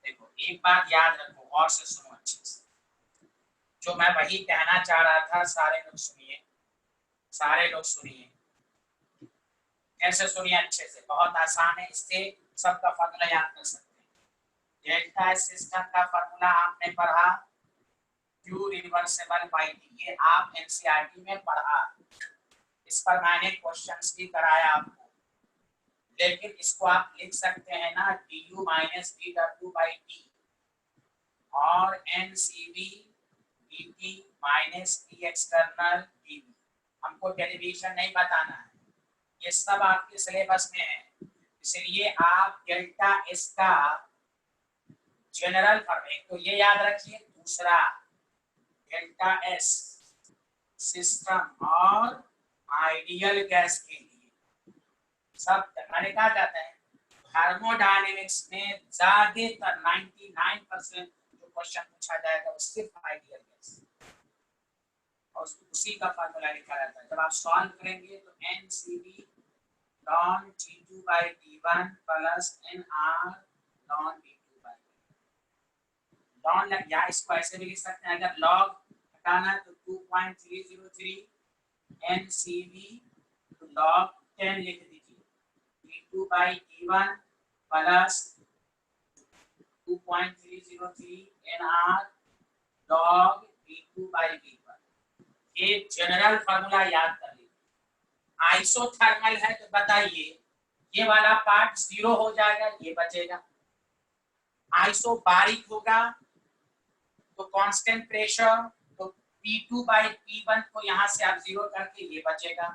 देखो एक बात याद रखो और से सुनो अच्छे से, जो मैं वही कहना चाह रहा था, सारे लोग सुनिए, कैसे सुनिए अच्छे से, बहुत आसान है, इससे सबका फॉर्मूला याद कर सकते हैं। डेल्टा एस सिस्टम का फॉर्मूला आपने पढ़ा, Q रिवर्सिबल बाई टी, ये आप एनसीईआरटी में पढ़ा, इस पर मैंने क्वेश्चंस भी कराया आपको, लेकिन इसको आप लिख सकते हैं ना du minus dw by T और ncv dt minus T external dv। हमको डेरिवेशन नहीं बताना है, ये सब आपके सिलेबस में है, इसलिए आप डेल्टा एस का जनरल फॉर्मूला तो ये याद रखिए, दूसरा डेल्टा एस सिस्टम और आइडियल गैस के लिए सब मैंने कहा जाता है थर्मोडायनेमिक्स में ज्यादातर 99% जो क्वेश्चन पूछा जाएगा वो सिर्फ आइडियल गैस और उसी का फार्मूला लिखा रहता है। जब आप सॉल्व करेंगे तो NCV ln T2/T1 plus NR ln V2/V1 log, या इसको ऐसे भी लिख सकते हैं, अगर लॉग हटाना है तो 2.303 NCV तो log 10 लिख दीजिए, T2/T1 plus 2.303 NR log V2/V1। ये जनरल फार्मूला याद कर लीजिए। आइसोथर्मल है तो बताइए ये वाला पार्ट 0 हो जाएगा, ये बचेगा। आइसोबारिक होगा तो कांस्टेंट प्रेशर, तो P2/P1 को यहां से आप 0 करके ये बचेगा।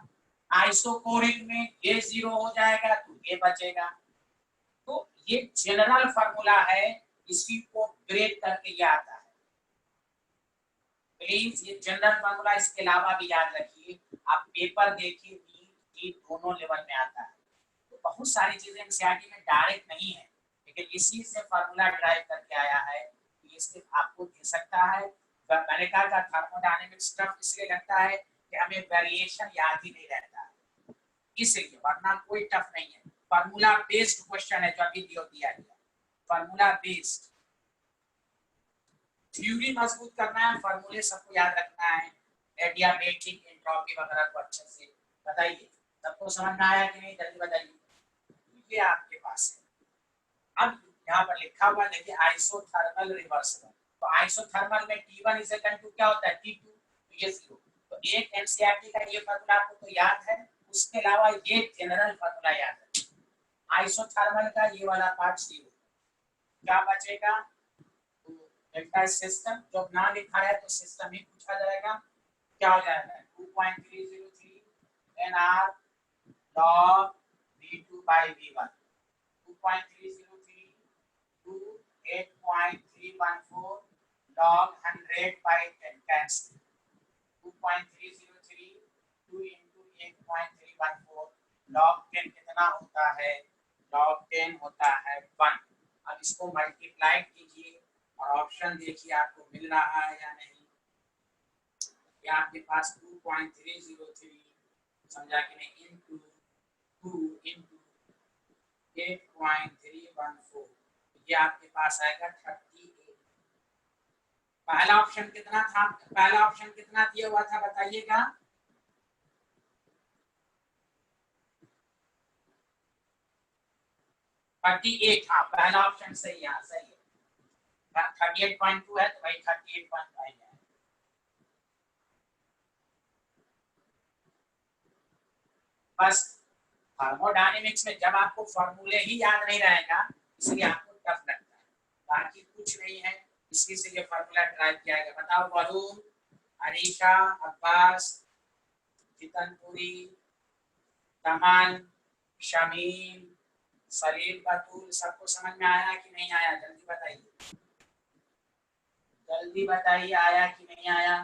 आइसोकोरिक में ये 0 हो जाएगा तो ये बचेगा। तो ये जनरल फार्मूला है, इसी को ब्रेक करके ये आता है। प्लीज ये जनरल फार्मूला, इसके अलावा भी याद रखिए, आप पेपर देखिए, नीट दोनों लेवल में आता है। तो बहुत सारी चीजें एनसीईआरटी में डायरेक्ट नहीं है, लेकिन इसी से फार्मूला ड्राइव करके आया है। ये सिर्फ आपको दे सकता है। मैंने कहा था थर्मोडायनेमिक स्टफ इसलिए लगता है कि हमें वेरिएशन याद ही नहीं रहता है, इसलिए, वरना कोई टफ नहीं है। फार्मूला बेस्ड क्वेश्चन है जो अभी दिया गया, फार्मूला बेस्ड। थ्योरी मजबूत करना है, फार्मूले सबको याद रखना है, एडियाबेटिक एंट्रोपी वगैरह को अच्छे से बताइए। सबको समझ में आया कि नहीं, जल्दी बताइए। ये आपके पास है। अब यहाँ पर लिखा हुआ देखिए आइसोथर्मल रिवर्सिबल, तो आइसोथर्मल में T1 इज इक्वल टू क्या होता है T2, तो ये 0। तो एक एनसीईआरटी का ये फार्मूला आपको तो याद है, उसके अलावा ये जनरल फार्मूला याद है। आइसोथर्मल का ये वाला पार्ट 0, क्या बचेगा, डेल्टा सिस्टम, जब ना लिखा है तो सिस्टम ही पूछा जाएगा, क्या हो जाएगा 2.303 NR log V2/V1, 2.303 to 8.314 log 100/10 cancel, 2.303 2 into 8.314 log 10 कितना होता है, log 10 होता है 1। अब इसको मल्टीप्लाई कीजिए और ऑप्शन देखिए आपको मिल रहा है या नहीं। ये आपके पास 2.303 समझा कि नहीं, इनटू 2 इनटू 8.314, ये आपके पास आएगा 38। पहला ऑप्शन कितना था, पहला ऑप्शन कितना दिया हुआ था बताइएगा, 38। हाँ पहला ऑप्शन सही है, सही है। 38.2 है तो भाई 38.5 है। बस थर्मोडायनेमिक्स में जब आपको फॉर्मूले ही याद नहीं रहेगा इसलिए आपको टफ लगता है, बाकी कुछ नहीं है। इसी से ये फॉर्मूला ड्राइव किया गया। बताओ वरुण, अरीशा, अब्बास, जितनपुरी, तमन, शमीम, सलीम बतूल, सबको समझ में आया कि नहीं आया, जल्दी बताइए, जल्दी बताइए आया कि नहीं आया।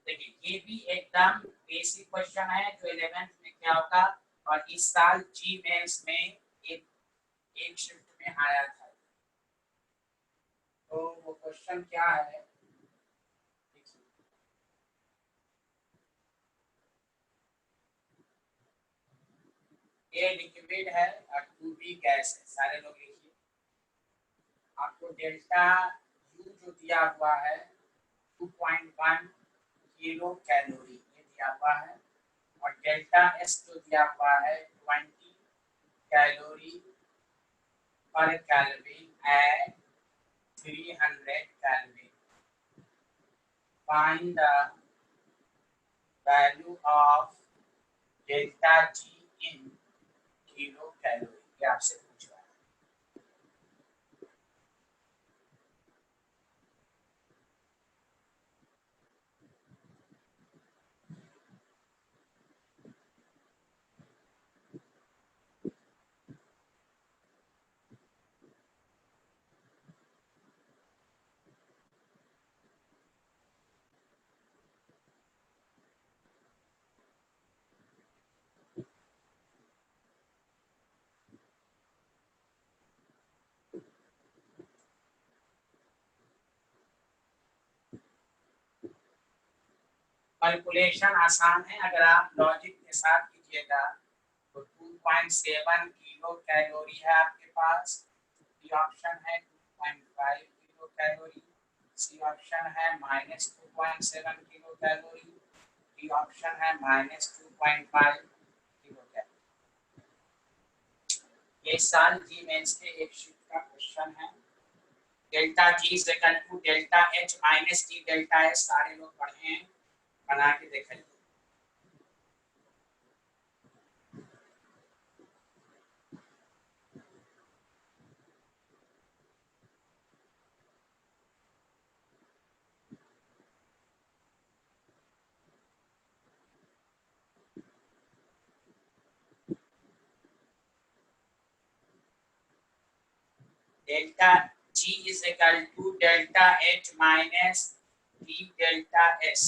देखिए ये भी एकदम बेसिक क्वेश्चन है जो 11th में क्या होगा, और इस साल जी मेंस में एक शिफ्ट में आया था। तो वो क्वेश्चन क्या है, ए लिक्विड है और 2B गैस है, सारे लोग लिखिए। आपको डेल्टा यू जो दिया हुआ है 2.1 किलो कैलोरी ये दिया हुआ है, और डेल्टा एस जो दिया हुआ है 20 कैलोरी पर kelvin at 300 kelvin. Find the value of delta G in kilocalorie, ये आपसे पूछ रहा है। कैलकुलेशन आसान है, अगर आप लॉजिक के साथ कीजिएगा तो 2.7 किलो कैलोरी है आपके पास, बी ऑप्शन है 2.5 किलो कैलोरी, सी ऑप्शन है -2.7 किलो कैलोरी, डी ऑप्शन है -2.5 किलो कैलोरी। ये साल जी मेंस के एक शीट का क्वेश्चन है। Delta G is equal to delta H minus T delta S, सारे लोग पढ़े हैं, बना के देखेंगे। Delta G is equal to delta H minus D delta S.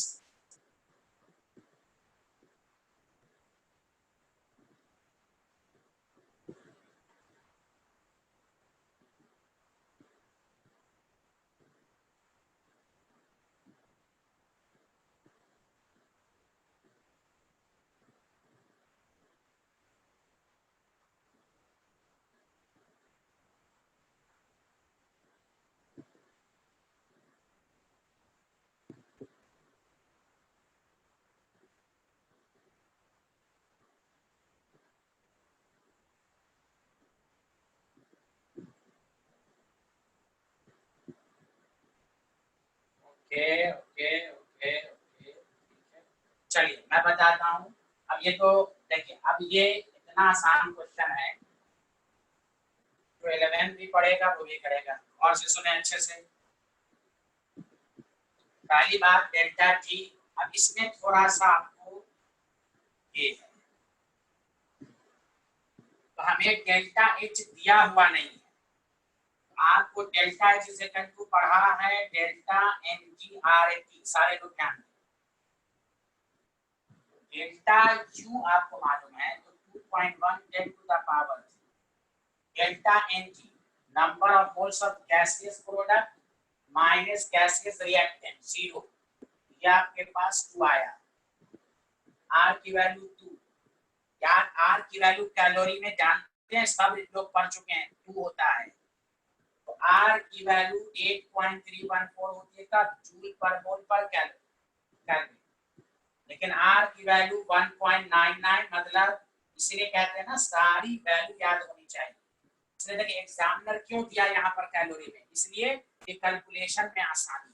Okay okay okay okay, चलिए मैं बताता हूँ। अब ये तो देखिए, अब ये इतना आसान क्वेश्चन है, जो 11 भी पढ़ेगा वो भी करेगा। और से सुने अच्छे से। पहली बात डेल्टा जी, अब इसमें थोड़ा सा आपको ये है, तो हमें डेल्टा एच दिया हुआ नहीं है, आपको डेल्टा एच से टू पढ़ा है delta N G R A T, सारे लोग ध्यान दें। डेल्टा यू आपको मालूम है तो 2.1 10 to the power delta N G, number of moles of gaseous product minus gaseous reactant 0, ये आपके पास 2 आया। आर की वैल्यू 2, यार आर की वैल्यू कैलोरी में जानते हैं, सब लोग पढ़ चुके हैं, 2 होता है। तो आर की वैल्यू 8.314 होती है कब, जूल पर मोल पर कैलोरी, लेकिन आर की वैल्यू 1.99, मतलब इसीलिए कहते हैं ना सारी वैल्यू याद होनी चाहिए। इसलिए देखिए एग्जामिनर क्यों दिया यहाँ पर कैलोरी में, इसलिए ये कैलकुलेशन में आसानी।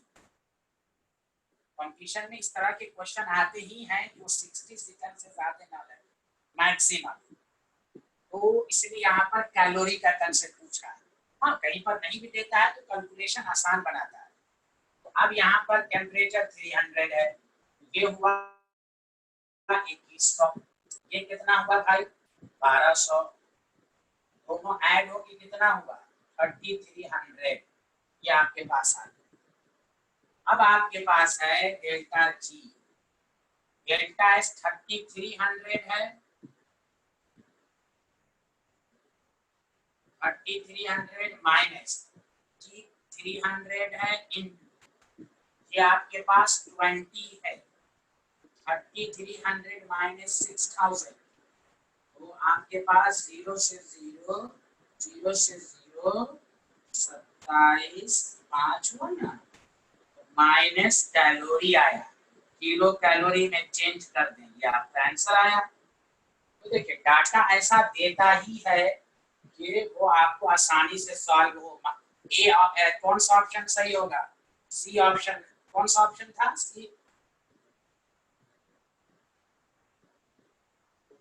कंपटीशन में इस तरह के क्वेश्चन आते ही हैं जो 60 सेकंड से ज्यादा ना लगे मैक्सिमम, तो इसलिए यहाँ पर कैलोरी का कंसेप्ट पूछा है। हाँ कहीं पर नहीं भी देता है तो कैलकुलेशन आसान बनाता है। तो अब यहाँ पर टेम्परेचर 300 है, ये हुआ 2100, ये कितना हुआ भाई 1200, दोनों ऐड हो के कितना हुआ 3300, ये आपके पास आ गया। अब आपके पास है डेल्टा जी, डेल्टा एस 3300 है, 3300 माइनस जी 300 है, इनटू ये आपके पास 20 है, 3300 माइनस 6000, तो आपके पास 0 से 0 0 से 0 27 5 हुआ ना, माइनस कैलोरी आया, किलो कैलोरी में चेंज कर देंगे, आपका आंसर आया। तो देखिए डाटा ऐसा देता ही है कि वो आपको आसानी से सॉल्व हो। ए कौन सा ऑप्शन सही होगा, सी ऑप्शन, कौन सा ऑप्शन था सी,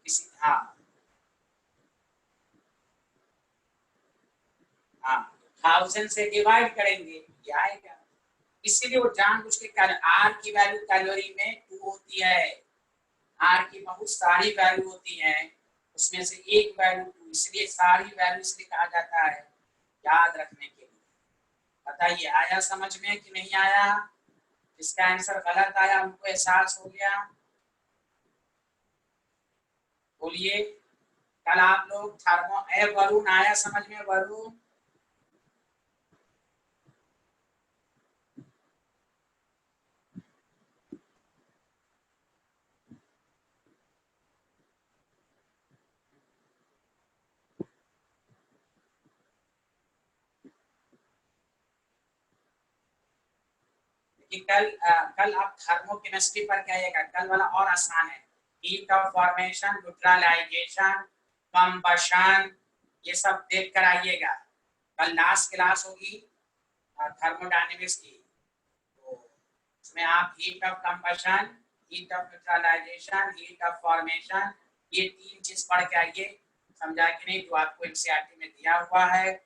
किसी हाँ हाँ 1000 से डिवाइड करेंगे ये आएगा, इसीलिए वो जानबूझ के आर की वैल्यू कैलोरी में 2 होती है, आर की बहुत सारी वैल्यू होती है, उसमें से एक वैल्यू 2, इसलिए सारी वैल्यू इसलिए कहा जाता है याद रखने के लिए। बताइए आया समझ में कि नहीं आया, जिसका आंसर गलत आया उनको एहसास हो गया, बोलिए। कल आप लोग थर्मो ए वरुण आया समझ में, वरुण कि कल आप थर्मोकेमिस्ट्री पर क्या आएगा, कल वाला और आसान है, heat of formation, neutralization, combustion, ये सब देख कर आइएगा। कल लास्ट क्लास होगी थर्मोडायनेमिक्स की, तो उसमें आप heat of combustion, heat of neutralization, heat of formation, ये 3 चीज पढ़ के आइए। समझा कि नहीं, जो आपको एनसीईआरटी में दिया हुआ है।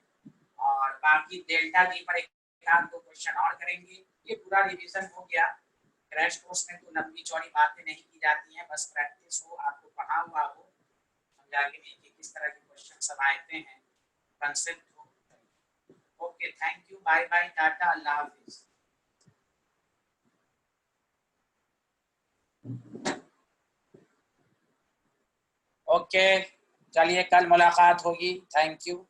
और बाकी डेल्टा डी पर एक दो क्वेश्चन और करेंगे। ये पूरा रिवीजन हो गया। क्रैश कोर्स में तो लंबी चौड़ी बातें नहीं की जाती हैं, बस प्रैक्टिस हो, आपको पढ़ा हुआ हो, समझा कि नहीं कि किस तरह के क्वेश्चन सब आते हैं, कंसेप्ट हो। Okay, thank you, bye bye, टाटा, अल्लाह हाफिज। ओके, चलिए कल मुलाकात होगी। Thank you.